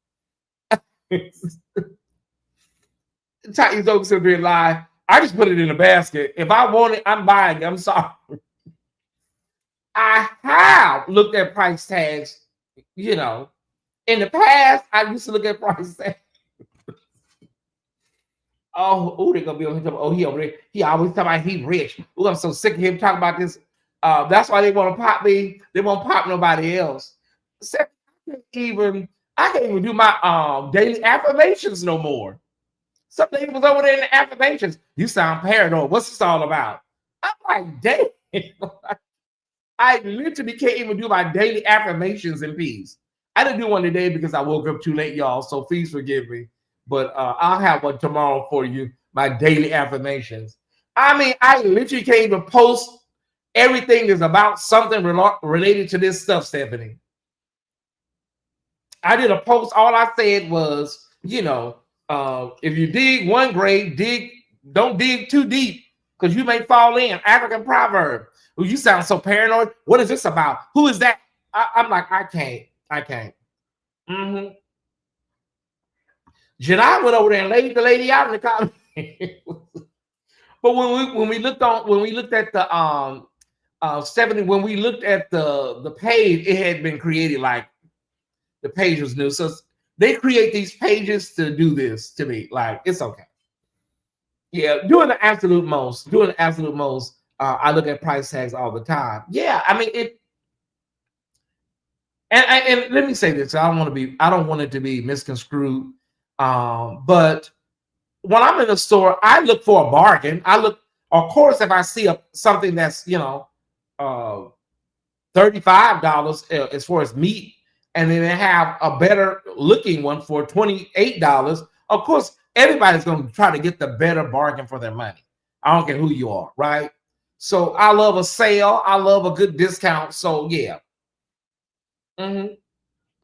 Tyesse Report live. I just put it in a basket. If I want it, I'm buying it. I'm sorry. I have looked at price tags, you know. In the past, I used to look at price tags. Oh, they're gonna be on him. Oh, he over there. He always talking about he rich. Oh, I'm so sick of him talking about this. That's why they want to pop me. They won't pop nobody else. I can't even do my daily affirmations no more. Something was over there in the affirmations. You sound paranoid. What's this all about? I'm like, damn. I literally can't even do my daily affirmations in peace. I didn't do one today because I woke up too late, y'all. So please forgive me. But I'll have one tomorrow for you. My daily affirmations. I mean, I literally can't even post. Everything is about something related to this stuff, Stephanie. I did a post. All I said was, if you dig one grave, don't dig too deep because you may fall in. African proverb. Well, you sound so paranoid. What is this about? Who is that? I'm like, I can't. Mm-hmm. Janai went over there and laid the lady out in the comment. But when we looked at the 70, when we looked at the page, it had been created like the page was new. So they create these pages to do this to me. Like, it's okay. Yeah, doing the absolute most. I look at price tags all the time. Yeah, I mean it. And let me say this: I don't want it to be misconstrued. But when I'm in the store, I look for a bargain. Of course, if I see something that's $35 as far as meat, and then they have a better looking one for $28. Of course, everybody's going to try to get the better bargain for their money. I don't care who you are, right? So I love a sale. I love a good discount. So yeah. Mm-hmm.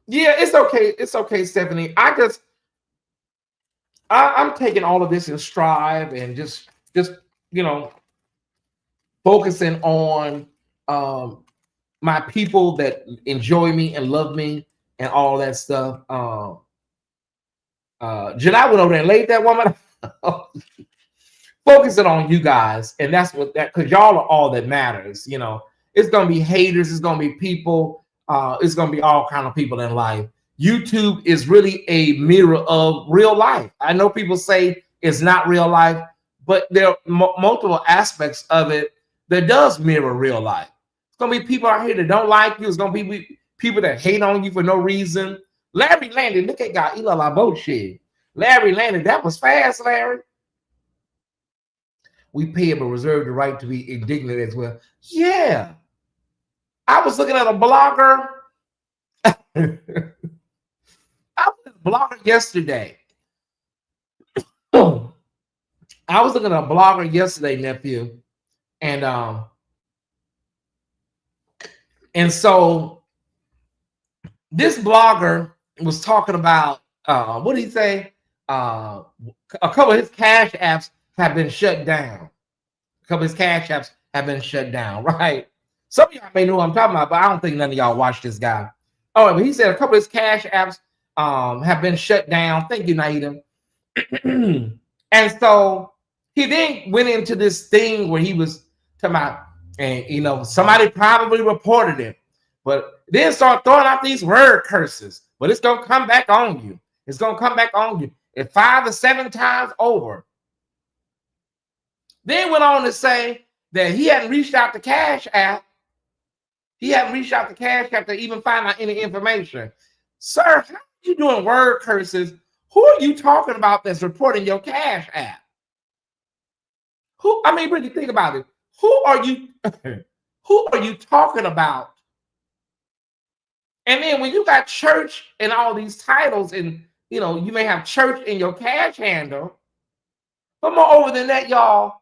Yeah, it's okay. It's okay, Stephanie. I'm taking all of this in stride and just focusing on my people that enjoy me and love me and all that stuff. Janai went over there and laid that woman. Focusing on you guys, and that's because y'all are all that matters. It's gonna be haters, it's gonna be people, it's gonna be all kind of people in life. YouTube is really a mirror of real life. I know people say it's not real life, but there are multiple aspects of it that does mirror real life. It's gonna be people out here that don't like you. It's gonna be people that hate on you for no reason. Larry Landon, look at God, Ila bullshit. Larry Landon, that was fast, Larry. We pay him but reserve the right to be indignant as well. Yeah. I was looking at a blogger. I was a blogger yesterday. I was looking at a blogger yesterday, nephew. And so this blogger was talking about what did he say? A couple of his cash apps have been shut down. Right? Some of y'all may know what I'm talking about, but I don't think none of y'all watch this guy. Oh, but he said a couple of his cash apps have been shut down. Thank you, Naida. And so he then went into this thing where he was talking about, and somebody probably reported it, but then start throwing out these word curses. But it's gonna come back on you. It's gonna come back on you. 5 or 7 times over. Then went on to say that he hadn't reached out to Cash App. To even find out any information. Sir, how are you doing word curses? Who are you talking about that's reporting your Cash App? Really think about it. Who are you talking about? And then when you got church and all these titles, and you may have church in your cash handle. But moreover than that, y'all,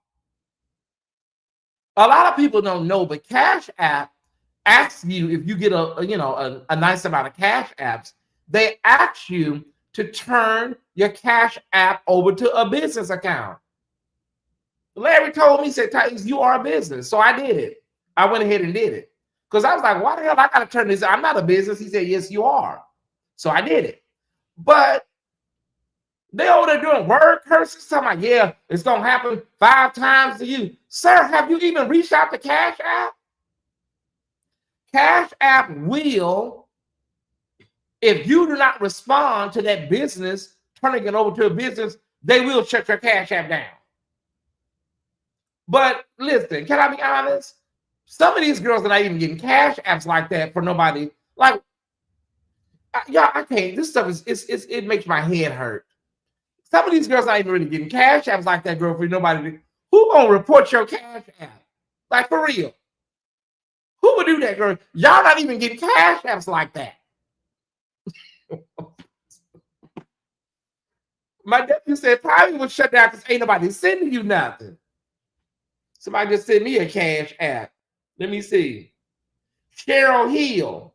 a lot of people don't know, but Cash App asks you, if you get a nice amount of cash apps, they ask you to turn your Cash App over to a business account. Larry told me, he said, Tyesse, you are a business. So I did it. I went ahead and did it. Because I was like, why the hell I got to turn this? I'm not a business. He said, yes, you are. So I did it. But They over there doing word curses, talking about, yeah, it's gonna happen 5 times to you. Sir, have you even reached out to Cash App? Cash App will, if you do not respond to that business, turning it over to a business, they will shut your Cash App down. But listen, can I be honest? Some of these girls are not even getting Cash Apps like that for nobody. Like, yeah, I can't. This stuff it makes my head hurt. Some of these girls not even really getting Cash Apps like that, girl, for nobody. Who gonna report your Cash App? Like, for real. Who would do that, girl? Y'all not even getting Cash Apps like that. My nephew said probably was shut down because ain't nobody sending you nothing. Somebody just sent me a Cash App. Let me see. Cheryl Hill.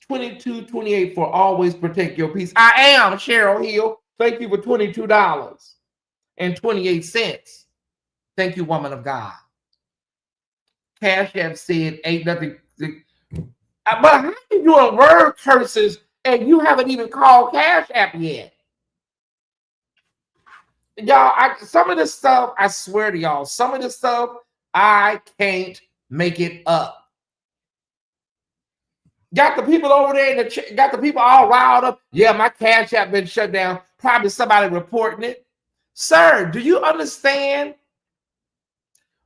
22.28 for always protect your peace. I am Cheryl Hill. Thank you for $22.28. Thank you, woman of God. Cash App said ain't nothing. But how are you doing word curses and you haven't even called Cash App yet? Y'all, some of this stuff, I swear to y'all, some of this stuff, I can't make it up. Got the people over there, got the people all riled up. Yeah, my Cash App been shut down. Probably somebody reporting it. Sir, do you understand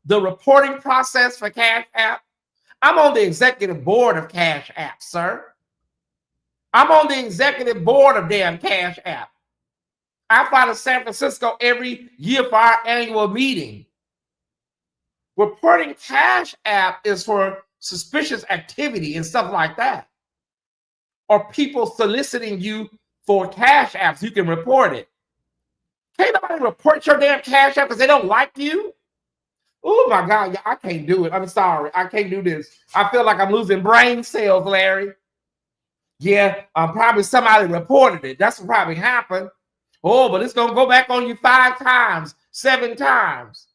the reporting process for Cash App? I'm on the executive board of Cash App, sir. I'm on the executive board of damn Cash App. I fly to San Francisco every year for our annual meeting. Reporting Cash App is for suspicious activity and stuff like that. Or people soliciting you for Cash Apps, you can report it. Can't nobody report your damn Cash App because they don't like you? Oh my God, I can't do it. I'm sorry. I can't do this. I feel like I'm losing brain cells, Larry. Yeah, probably somebody reported it. That's what probably happened. Oh, but it's going to go back on you 5 times, 7 times.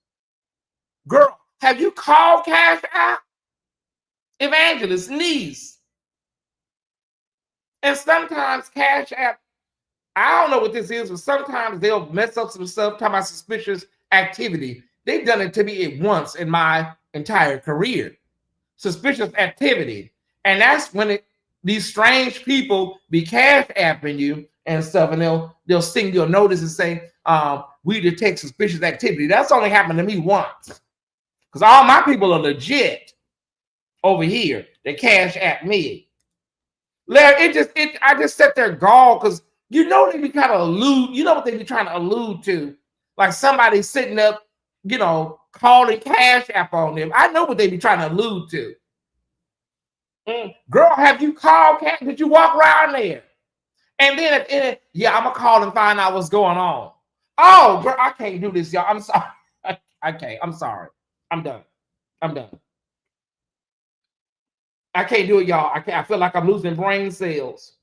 Girl, have you called Cash App? Evangelist, niece. And sometimes Cash App, I don't know what this is, but sometimes they'll mess up some stuff, talking about suspicious activity. They've done it to me once in my entire career. Suspicious activity. And that's when these strange people be Cash Apping you and stuff, and they'll send you a notice and say, we detect suspicious activity. That's only happened to me once. Because all my people are legit over here. They Cash App me. Larry, I just sat there gall because you know they be kind of allude, you know what they be trying to allude to. Like somebody sitting up, you know, calling Cash App on them. I know what they be trying to allude to. Girl, have you called Cash? Did you walk around there? And then at the end, yeah, I'm gonna call and find out what's going on. Oh, girl, I can't do this, y'all. I'm sorry. I can't. I'm sorry. I'm done. I'm done. I can't do it, y'all. I can't. I feel like I'm losing brain cells.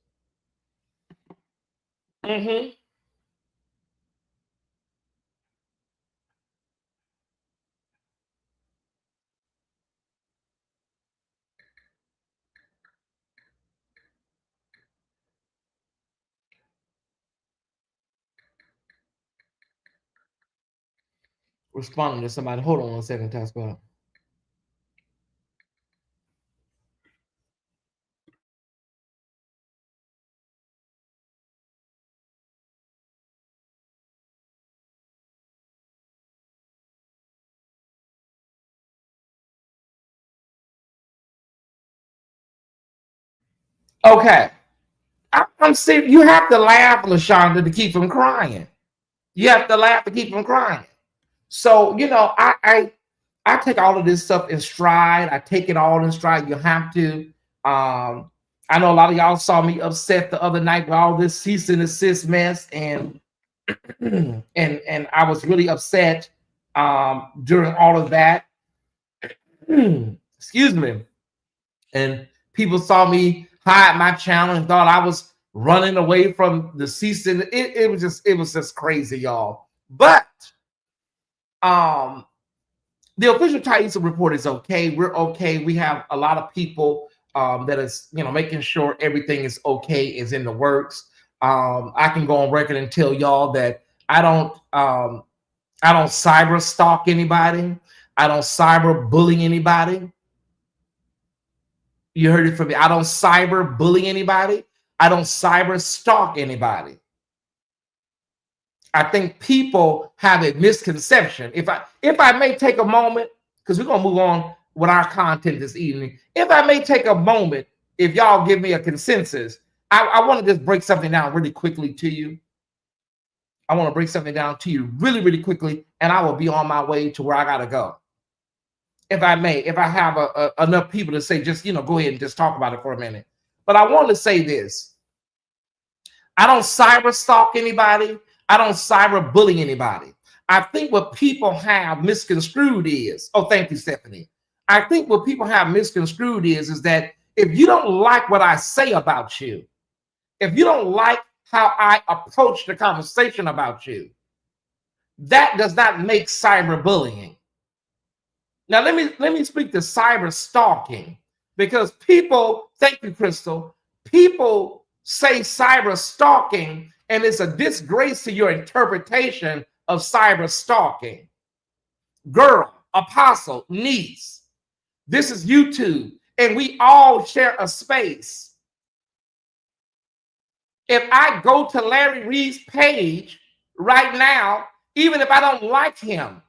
Responding to somebody. Hold on 1 second, Taskbar. Okay. I'm serious. You have to laugh, LaShonda, to keep from crying. You have to laugh to keep from crying. So, you know, I take all of this stuff in stride. I take it all in stride. You have to. I know a lot of y'all saw me upset the other night with all this cease and desist mess, and and I was really upset during all of that. Excuse me. And people saw me hide my channel and thought I was running away from the cease and it was just crazy, y'all. But the official Tyesse Report is okay. We're okay. We have a lot of people that is, making sure everything is okay, is in the works. I can go on record and tell y'all that I don't cyber stalk anybody. I don't cyber bully anybody. You heard it from me. I don't cyber bully anybody. I don't cyber stalk anybody. I think people have a misconception. If I may take a moment, because we're gonna move on with our content this evening. If I may take a moment, if y'all give me a consensus, I want to just break something down really quickly to you. I want to break something down to you really, really quickly, and I will be on my way to where I gotta go. If I may, if I have enough people to say, just go ahead and just talk about it for a minute. But I want to say this: I don't cyber stalk anybody. I don't cyber bully anybody. I think what people have misconstrued is, oh, thank you, Stephanie. I think what people have misconstrued is that if you don't like what I say about you, if you don't like how I approach the conversation about you, that does not make cyberbullying. Now, let me speak to cyber stalking, because people, thank you, Crystal, people say cyber stalking, and it's a disgrace to your interpretation of cyber stalking. Girl, apostle, niece, this is YouTube, and we all share a space. If I go to Larry Reed's page right now, even if I don't like him,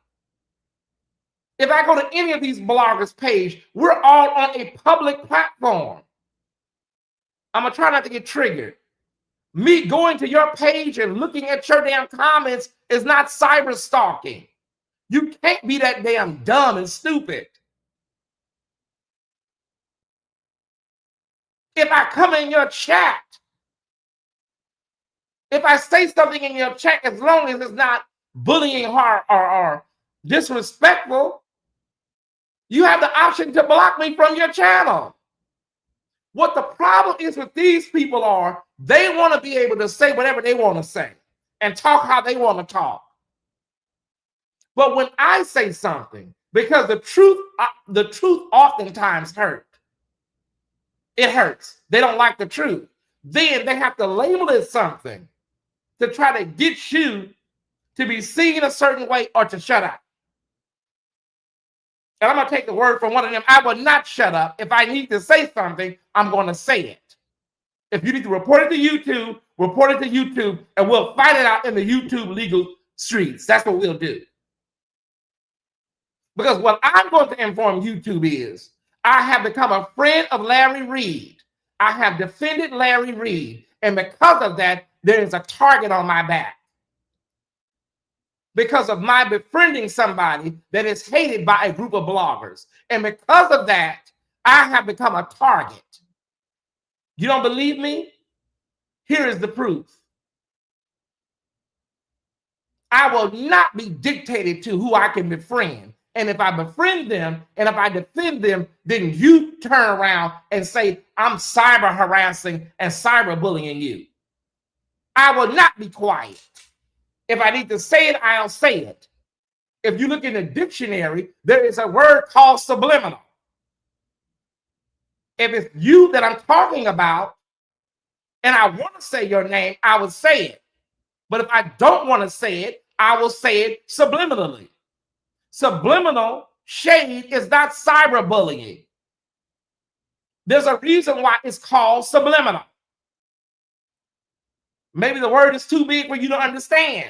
if I go to any of these bloggers' page, we're all on a public platform. I'm going to try not to get triggered. Me going to your page and looking at your damn comments is not cyber stalking. You can't be that damn dumb and stupid. If I come in your chat, if I say something in your chat, as long as it's not bullying or disrespectful, you have the option to block me from your channel. What the problem is with these people are, they want to be able to say whatever they want to say and talk how they want to talk. But when I say something, because the truth oftentimes hurts. It hurts. They don't like the truth. Then they have to label it something to try to get you to be seen a certain way or to shut up. And I'm going to take the word from one of them. I will not shut up. If I need to say something, I'm going to say it. If you need to report it to YouTube, report it to YouTube, and we'll fight it out in the YouTube legal streets. That's what we'll do. Because what I'm going to inform YouTube is, I have become a friend of Larry Reed. I have defended Larry Reed. And because of that, there is a target on my back. Because of my befriending somebody that is hated by a group of bloggers. And because of that, I have become a target. You don't believe me? Here is the proof. I will not be dictated to who I can befriend. And if I befriend them and if I defend them, then you turn around and say, I'm cyber harassing and cyber bullying you. I will not be quiet. If I need to say it, I'll say it. If you look in the dictionary, there is a word called subliminal. If it's you that I'm talking about and I want to say your name, I will say it. But if I don't want to say it, I will say it subliminally. Subliminal shade is not cyberbullying. There's a reason why it's called subliminal. Maybe the word is too big for you to understand.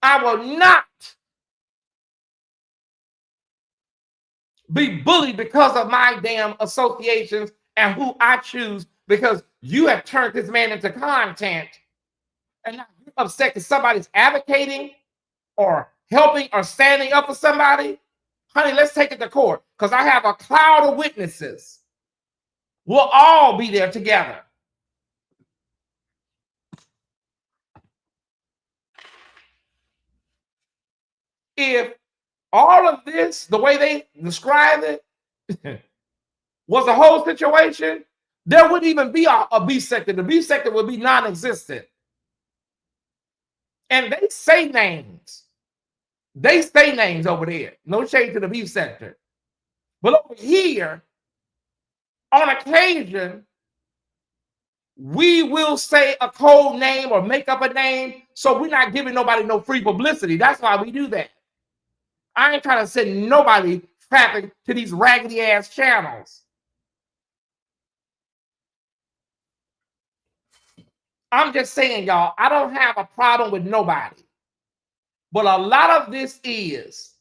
I will not be bullied because of my damn associations and who I choose, because you have turned this man into content and now you're upset because somebody's advocating or helping or standing up for somebody. Honey, let's take it to court, because I have a cloud of witnesses. We'll all be there together. If all of this, the way they describe it, was the whole situation, there wouldn't even be a B sector. The B sector would be non-existent. And they say names. They say names over there. No shade to the B sector. But over here, on occasion, we will say a code name or make up a name, so we're not giving nobody no free publicity. That's why we do that. I ain't trying to send nobody traffic to these raggedy ass channels. I'm just saying, y'all, I don't have a problem with nobody. But a lot of this is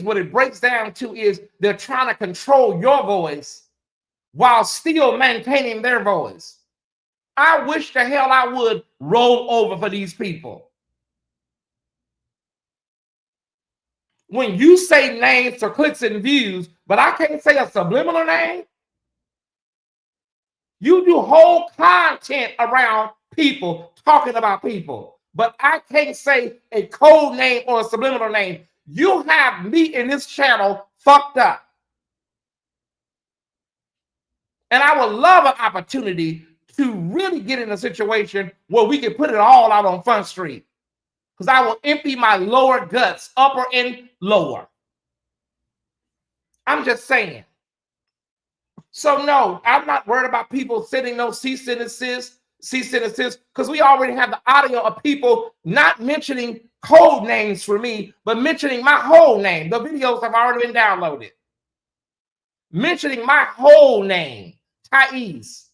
what it breaks down to is they're trying to control your voice while still maintaining their voice. I wish the hell I would roll over for these people. When you say names for clicks and views, but I can't say a subliminal name. You do whole content around people talking about people, but I can't say a code name or a subliminal name. You have me in this channel fucked up. And I would love an opportunity to really get in a situation where we can put it all out on Front Street. Because I will empty my lower guts, upper and lower. I'm just saying. So no, I'm not worried about people sending no cease and desist, because we already have the audio of people not mentioning code names for me, but mentioning my whole name. The videos have already been downloaded. Mentioning my whole name, Tyesse.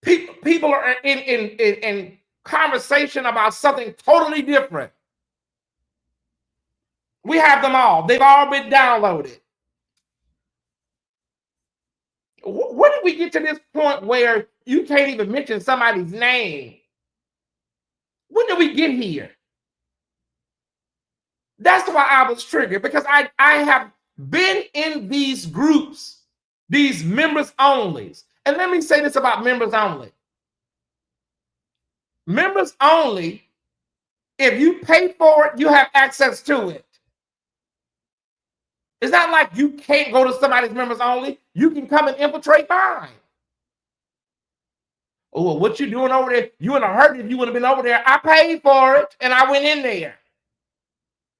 People are in conversation about something totally different. We have them all. They've all been downloaded. When did we get to this point where you can't even mention somebody's name? When did we get here? That's why I was triggered, because I have been in these groups, these members onlys. And let me say this about members only. Members only, if you pay for it, you have access to it. It's not like you can't go to somebody's members only. You can come and infiltrate mine. Oh, well, what you doing over there? You in a hurry if you would have been over there. I paid for it and I went in there.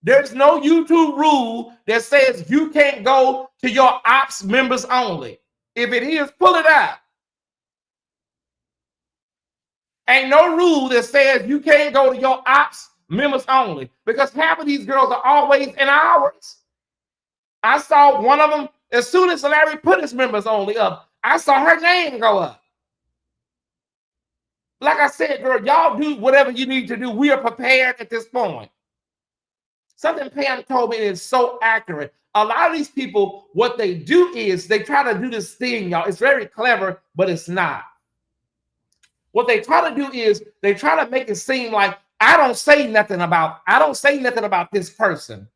There's no YouTube rule that says you can't go to your ops members only. If it is, pull it out. Ain't no rule that says you can't go to your ops members only, because half of these girls are always in ours. I saw one of them as soon as Larry put his members only up. I saw her name go up. Like I said, girl, y'all do whatever you need to do. We are prepared at this point. Something Pam told me is so accurate. A lot of these people, what they do is they try to do this thing, y'all. It's very clever, but it's not. What they try to do is they try to make it seem like I don't say nothing about this person.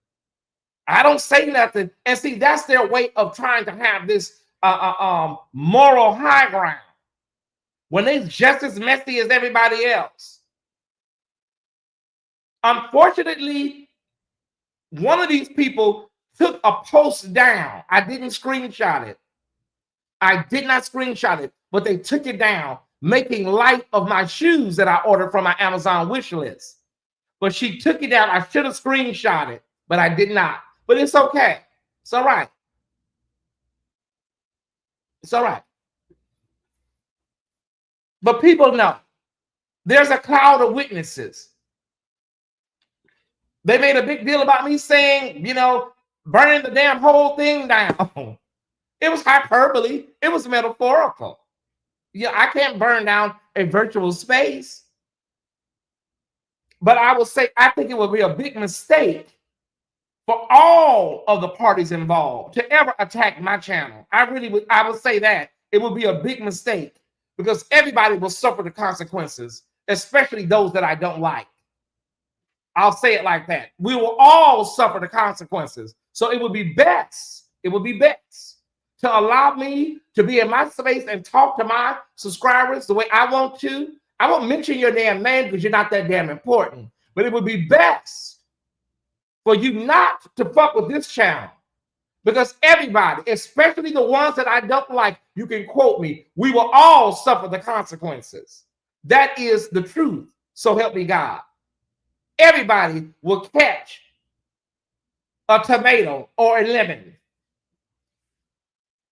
I don't say nothing. And see, that's their way of trying to have this moral high ground when they're just as messy as everybody else. Unfortunately, one of these people took a post down. I didn't screenshot it. I did not screenshot it, but they took it down, making light of my shoes that I ordered from my Amazon wish list. But she took it down. I should have screenshot it, but I did not. But it's okay. It's all right. It's all right. But people know there's a cloud of witnesses. They made a big deal about me saying, burning the damn whole thing down. It was hyperbole. It was metaphorical. Yeah, I can't burn down a virtual space. But I will say, I think it would be a big mistake for all of the parties involved to ever attack my channel. I would say that it would be a big mistake, because everybody will suffer the consequences, especially those that I don't like. I'll say it like that. We will all suffer the consequences. So it would be best to allow me to be in my space and talk to my subscribers the way I want to. I won't mention your damn name because you're not that damn important. But it would be best for you not to fuck with this channel, because everybody, especially the ones that I don't like, you can quote me, we will all suffer the consequences. That is the truth. So help me God. Everybody will catch a tomato, or a lemon.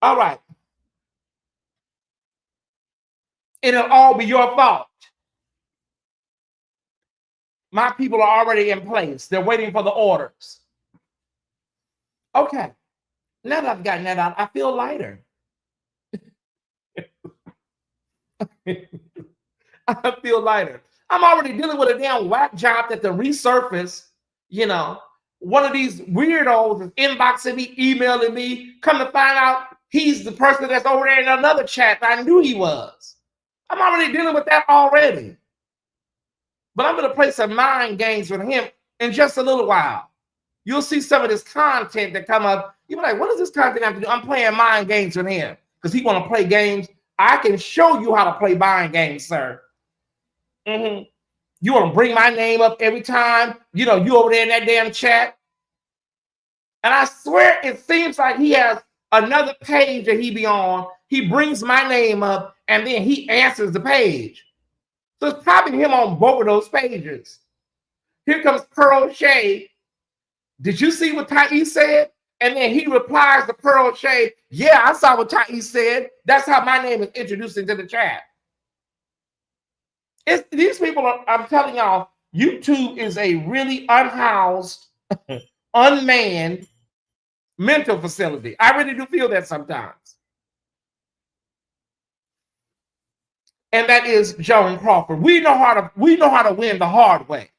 All right. It'll all be your fault. My people are already in place. They're waiting for the orders. Okay. Now that I've gotten that out, I feel lighter. I feel lighter. I'm already dealing with a damn whack job that the resurface, you know, one of these weirdos is inboxing me, emailing me, come to find out he's the person that's over there in another chat that I knew he was. I'm already dealing with that already. But I'm going to play some mind games with him in just a little while. You'll see some of this content that come up. You'll be like, what does this content have to do? I'm playing mind games with him because he want to play games. I can show you how to play mind games, sir. You want to bring my name up every time, you know, you over there in that damn chat. And I swear it seems like he has another page that he be on. He brings my name up and then he answers the page. So it's probably him on both of those pages. Here comes Pearl Shay. Did you see what Tyesse said? And then he replies to Pearl Shay, yeah, I saw what Tyesse said. That's how my name is introduced into the chat. These people are, I'm telling y'all, YouTube is a really unhoused, unmanned mental facility. I really do feel that sometimes. And that is Joan Crawford. We know how to win the hard way.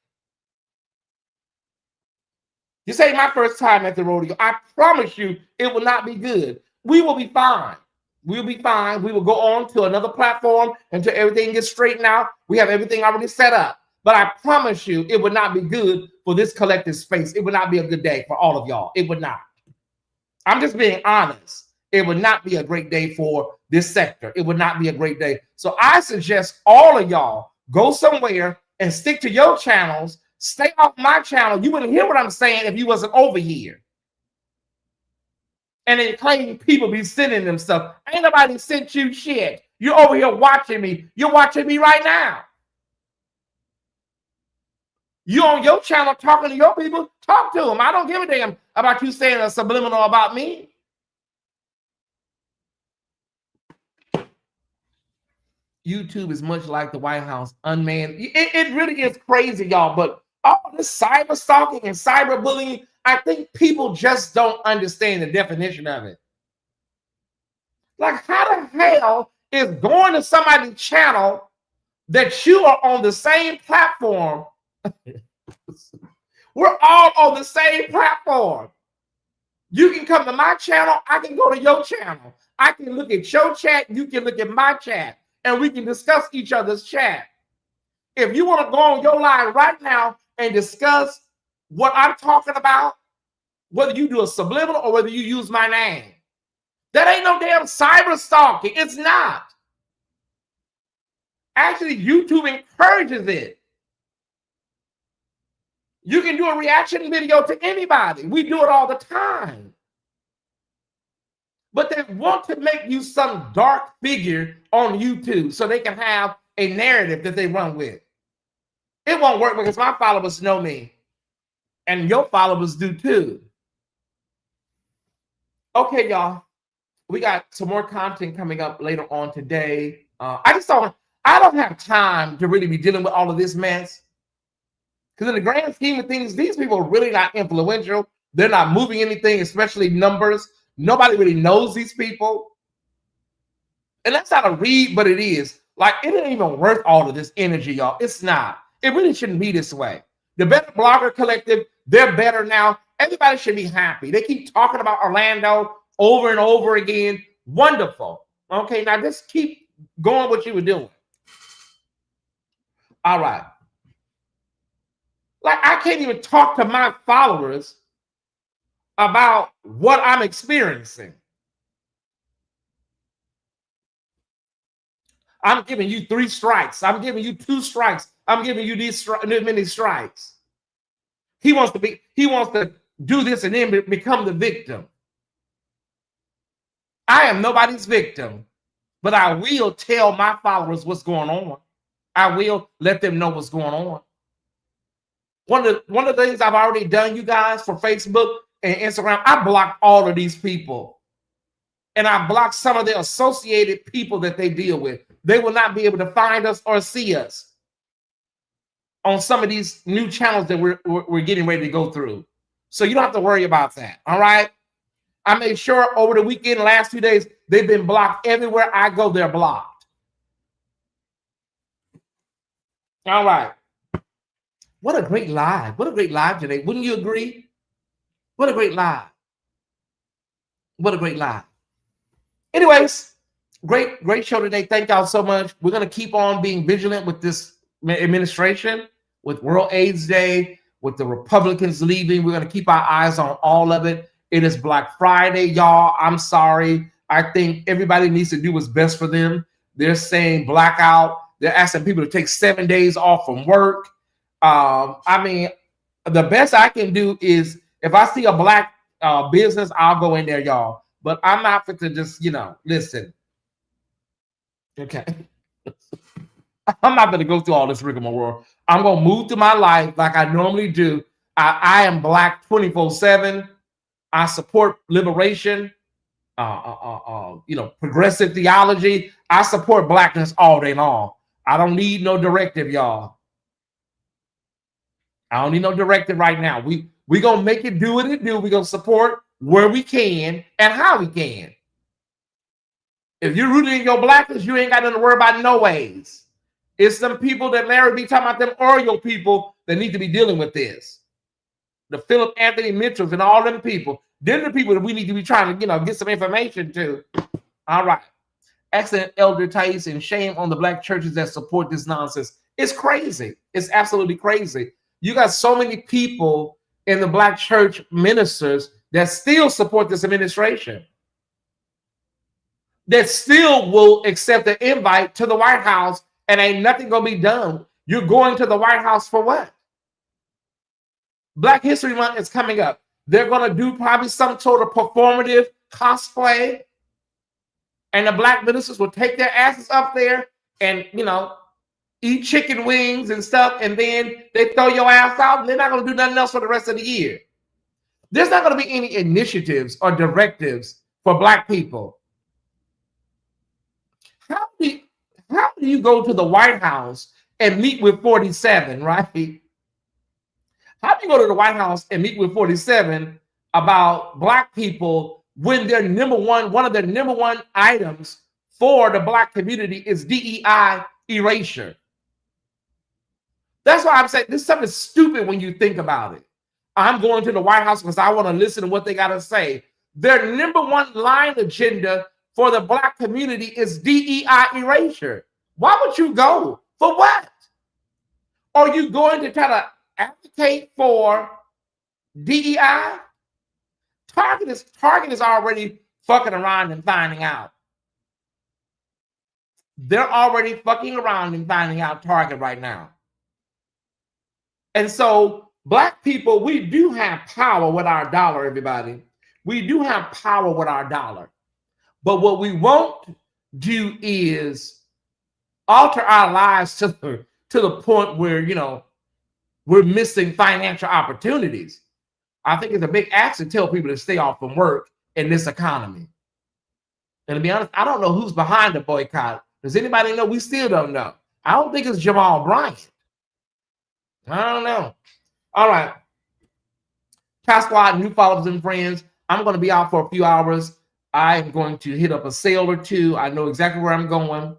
This ain't my first time at the rodeo. I promise you it will not be good. We will be fine. We'll be fine. We will go on to another platform until everything gets straightened out. We have everything already set up. But I promise you it would not be good for this collective space. It would not be a good day for all of y'all. It would not. I'm just being honest. It would not be a great day for this sector. It would not be a great day. So I suggest all of y'all go somewhere and stick to your channels. Stay off my channel. You wouldn't hear what I'm saying if you wasn't over here. And they claim people be sending them stuff. Ain't nobody sent you shit. You're over here watching me. You're watching me right now. You on your channel talking to your people, talk to them. I don't give a damn about you saying a subliminal about me. YouTube is much like the White House, unmanned. It really is crazy, y'all. But all this cyber stalking and cyber bullying, I think people just don't understand the definition of it. Like, how the hell is going to somebody's channel that you are on the same platform? We're all on the same platform. You can come to my channel. I can go to your channel. I can look at your chat. You can look at my chat. And we can discuss each other's chat. If you want to go on your line right now and discuss what I'm talking about, whether you do a subliminal or whether you use my name, that ain't no damn cyber stalking. It's not. Actually, YouTube encourages it. You can do a reaction video to anybody. We do it all the time. But they want to make you some dark figure on YouTube so they can have a narrative that they run with. It won't work because my followers know me. And your followers do too. Okay, y'all. We got some more content coming up later on today. I don't have time to really be dealing with all of this mess. Because in the grand scheme of things, these people are really not influential. They're not moving anything, especially numbers. Nobody really knows these people. And that's not a read, but it is. Like, it ain't even worth all of this energy, y'all. It's not. It really shouldn't be this way. The Better Blogger Collective, they're better now. Everybody should be happy. They keep talking about Orlando over and over again. Wonderful. Okay, now just keep going what you were doing. All right. Like, I can't even talk to my followers about what I'm experiencing. I'm giving you 3 strikes. I'm giving you 2 strikes. I'm giving you these many strikes. He wants to do this and then become the victim. I am nobody's victim, but I will tell my followers what's going on. I will let them know what's going on. One of the things I've already done, you guys, for Facebook and Instagram, I blocked all of these people. And I blocked some of the associated people that they deal with. They will not be able to find us or see us on some of these new channels that we're getting ready to go through. So you don't have to worry about that. All right. I made sure over the weekend, last 2 days, they've been blocked everywhere I go. They're blocked. All right. What a great live. What a great live today. Wouldn't you agree? What a great live. What a great live. Anyways, great show today. Thank y'all so much. We're going to keep on being vigilant with this administration, with World AIDS Day, with the Republicans leaving. We're going to keep our eyes on all of it. It is Black Friday, y'all. I'm sorry. I think everybody needs to do what's best for them. They're saying blackout. They're asking people to take 7 days off from work. I mean, the best I can do is if I see a black business, I'll go in there, y'all. But I'm not fit to just, listen. Okay. I'm not going to go through all this rigmarole. I'm going to move through my life like I normally do. I am black 24/7. I support liberation, progressive theology. I support blackness all day long. I don't need no directive, y'all. I don't need no directive right now. We going to make it do what it do. We're going to support where we can and how we can. If you're rooted in your blackness, you ain't got nothing to worry about no ways. It's some people that Larry be talking about, them Oreo people that need to be dealing with this. The Philip Anthony Mitchells and all them people. They're the people that we need to be trying to, get some information to. All right. Excellent, Elder Tyesse, and shame on the black churches that support this nonsense. It's crazy. It's absolutely crazy. You got so many people in the black church ministers that still support this administration, that still will accept the invite to the White House, and ain't nothing gonna be done. You're going to the White House for what? Black History Month is coming up. They're gonna do probably some sort of performative cosplay, and the black ministers will take their asses up there and eat chicken wings and stuff, and then they throw your ass out, and they're not gonna do nothing else for the rest of the year. There's not gonna be any initiatives or directives for black people. How do you go to the White House and meet with 47, right? How do you go to the White House and meet with 47 about black people when their one of their number one items for the black community is DEI erasure? That's why I'm saying this stuff is stupid when you think about it. I'm going to the White House because I want to listen to what they got to say. Their number one line agenda for the black community is DEI erasure. Why would you go? For what? Are you going to try to advocate for DEI? Target is already fucking around and finding out. They're already fucking around and finding out Target right now. And so black people, we do have power with our dollar, everybody. We do have power with our dollar. But what we won't do is alter our lives to the point where, we're missing financial opportunities. I think it's a big ask to tell people to stay off from work in this economy. And to be honest, I don't know who's behind the boycott. Does anybody know? We still don't know. I don't think it's Jamal Bryant. I don't know. All right. Cat Squad, new followers and friends. I'm going to be out for a few hours. I'm going to hit up a sale or two. I know exactly where I'm going.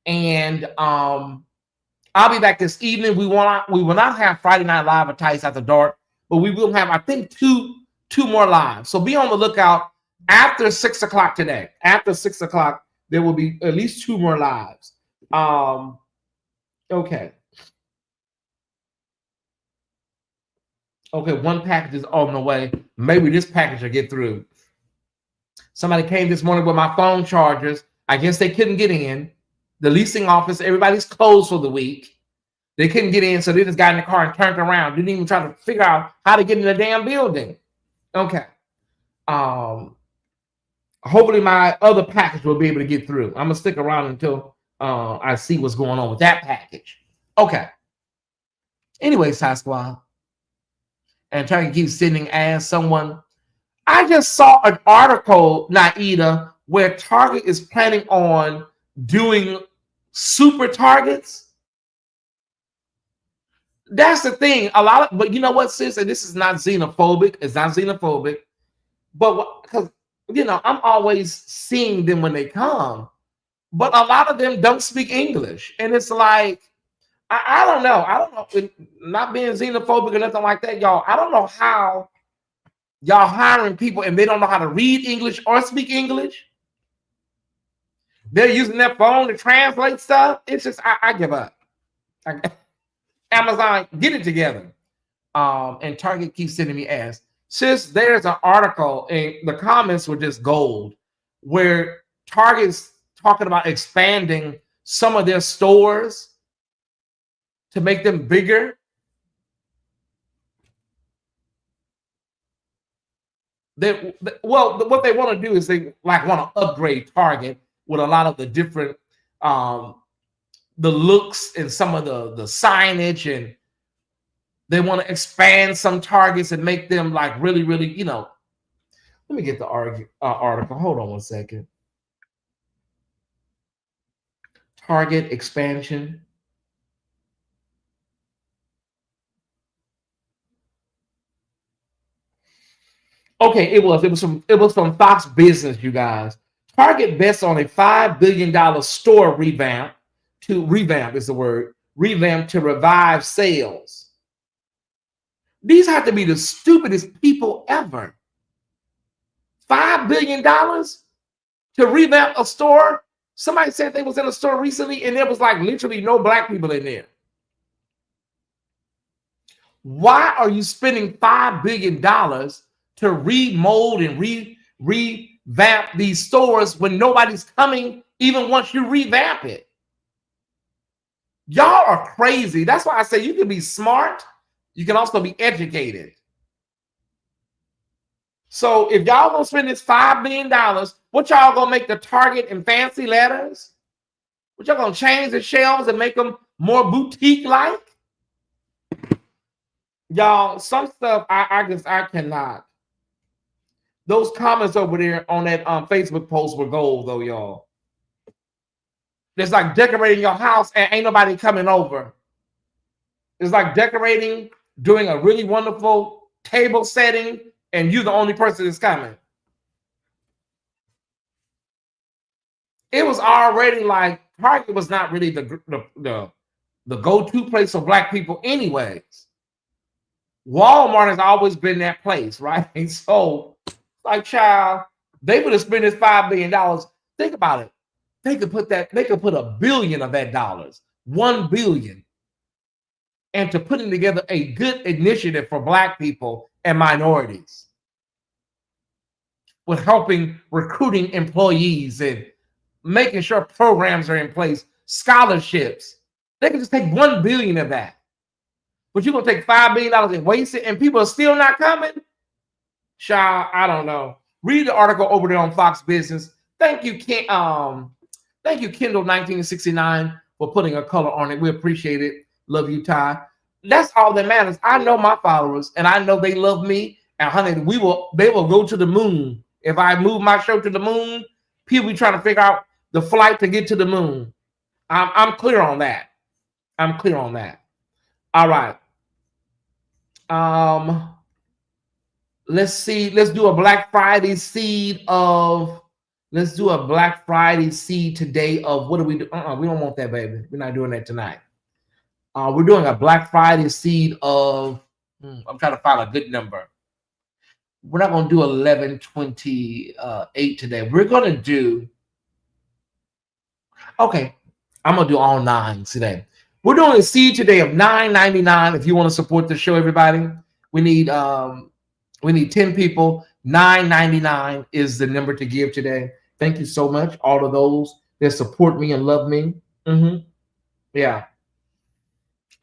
And I'll be back this evening. We will not have Friday Night Live at Tyesse After Dark, but we will have, I think, two more lives. So be on the lookout after 6 o'clock today. After 6 o'clock, there will be at least 2 more lives. Okay. Okay, one package is on the way. Maybe this package will get through. Somebody came this morning with my phone chargers. I guess they couldn't get in. The leasing office, everybody's closed for the week. They couldn't get in, so they just got in the car and turned around. Didn't even try to figure out how to get in the damn building. Okay. Hopefully my other package will be able to get through. I'm going to stick around until I see what's going on with that package. Okay. Anyways, Tyesse Squad. And trying to keep sending ass. Someone I just saw an article, Naida, where Target is planning on doing super targets. That's the thing. But you know what, sis? And this is not xenophobic. It's not xenophobic. But because I'm always seeing them when they come, but a lot of them don't speak English, and it's like I don't know. I don't know. Not being xenophobic or nothing like that, y'all. I don't know how y'all hiring people and they don't know how to read English or speak English. They're using their phone to translate stuff. It's just I give up. Amazon, get it together. And Target keeps sending me ads. Sis, there's an article, and the comments were just gold, where Target's talking about expanding some of their stores to make them bigger. What they want to do is they want to upgrade Target with a lot of the different the looks and some of the signage, and they want to expand some Targets and make them really, really, let me get the article. Hold on one second. Target expansion. Okay, it was from Fox Business, you guys. Target bets on a $5 billion store revamp to revive sales. These have to be the stupidest people ever. $5 billion to revamp a store. Somebody said they was in a store recently and there was literally no black people in there. Why are you spending $5 billion to remold and revamp these stores when nobody's coming even once you revamp it? Y'all are crazy. That's why I say you can be smart. You can also be educated. So if y'all gonna spend this $5 billion, what y'all gonna make the Target in fancy letters? What y'all gonna change the shelves and make them more boutique-like? Y'all, some stuff I cannot. Those comments over there on that Facebook post were gold though, y'all. It's like decorating your house and ain't nobody coming over. It's like decorating, doing a really wonderful table setting, and you're the only person that's coming. It was already Target was not really the go-to place for black people anyways. Walmart has always been that place, right? And so, child, they would have spent this $5 billion. Think about it. They could put $1 billion of that dollars, $1 billion, into putting together a good initiative for black people and minorities, with helping recruiting employees and making sure programs are in place, scholarships. They could just take $1 billion of that. But you're gonna take $5 billion and waste it, and people are still not coming? Child, I don't know. Read the article over there on Fox Business. Thank you, Kendall 1969 for putting a color on it. We appreciate it. Love you, Ty. That's all that matters. I know my followers, and I know they love me. And honey, they will go to the moon. If I move my show to the moon, people be trying to figure out the flight to get to the moon. I'm clear on that. I'm clear on that. All right. Let's see. Let's do a Black Friday seed of. Let's do a Black Friday seed today of what do we do? We don't want that, baby. We're not doing that tonight. We're doing a Black Friday seed of. I'm trying to find a good number. We're not going to do 1128 today. We're going to do. Okay, I'm going to do all nines today. We're doing a seed today of $9.99. If you want to support the show, everybody, we need 10 people. $9.99 is the number to give today. Thank you so much, all of those that support me and love me. Yeah,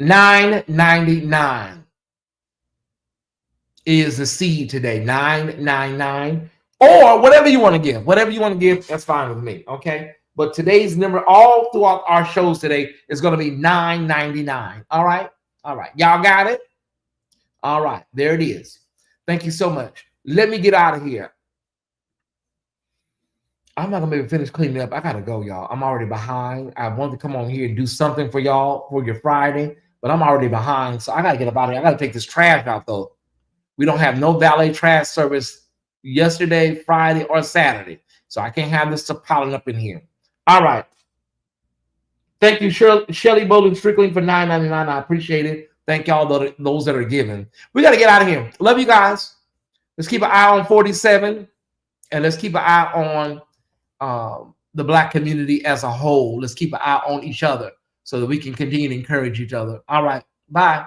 $9.99 is the seed today. $9.99, or whatever you want to give. Whatever you want to give, that's fine with me. Okay. But today's number all throughout our shows today is going to be $9.99. All right. All right. Y'all got it? All right. There it is. Thank you so much. Let me get out of here. I'm not gonna be able to finish cleaning up. I gotta go, y'all. I'm already behind. I wanted to come on here and do something for y'all for your Friday, but I'm already behind. So I gotta get up out of here. I gotta take this trash out though. We don't have no valet trash service yesterday, Friday, or Saturday. So I can't have this stuff piling up in here. All right. Thank you, Shelly Bowling Strickling, for $9.99. I appreciate it. Thank y'all those that are giving. We got to get out of here. Love you guys. Let's keep an eye on 47, and let's keep an eye on the Black community as a whole. Let's keep an eye on each other so that we can continue to encourage each other. All right. Bye.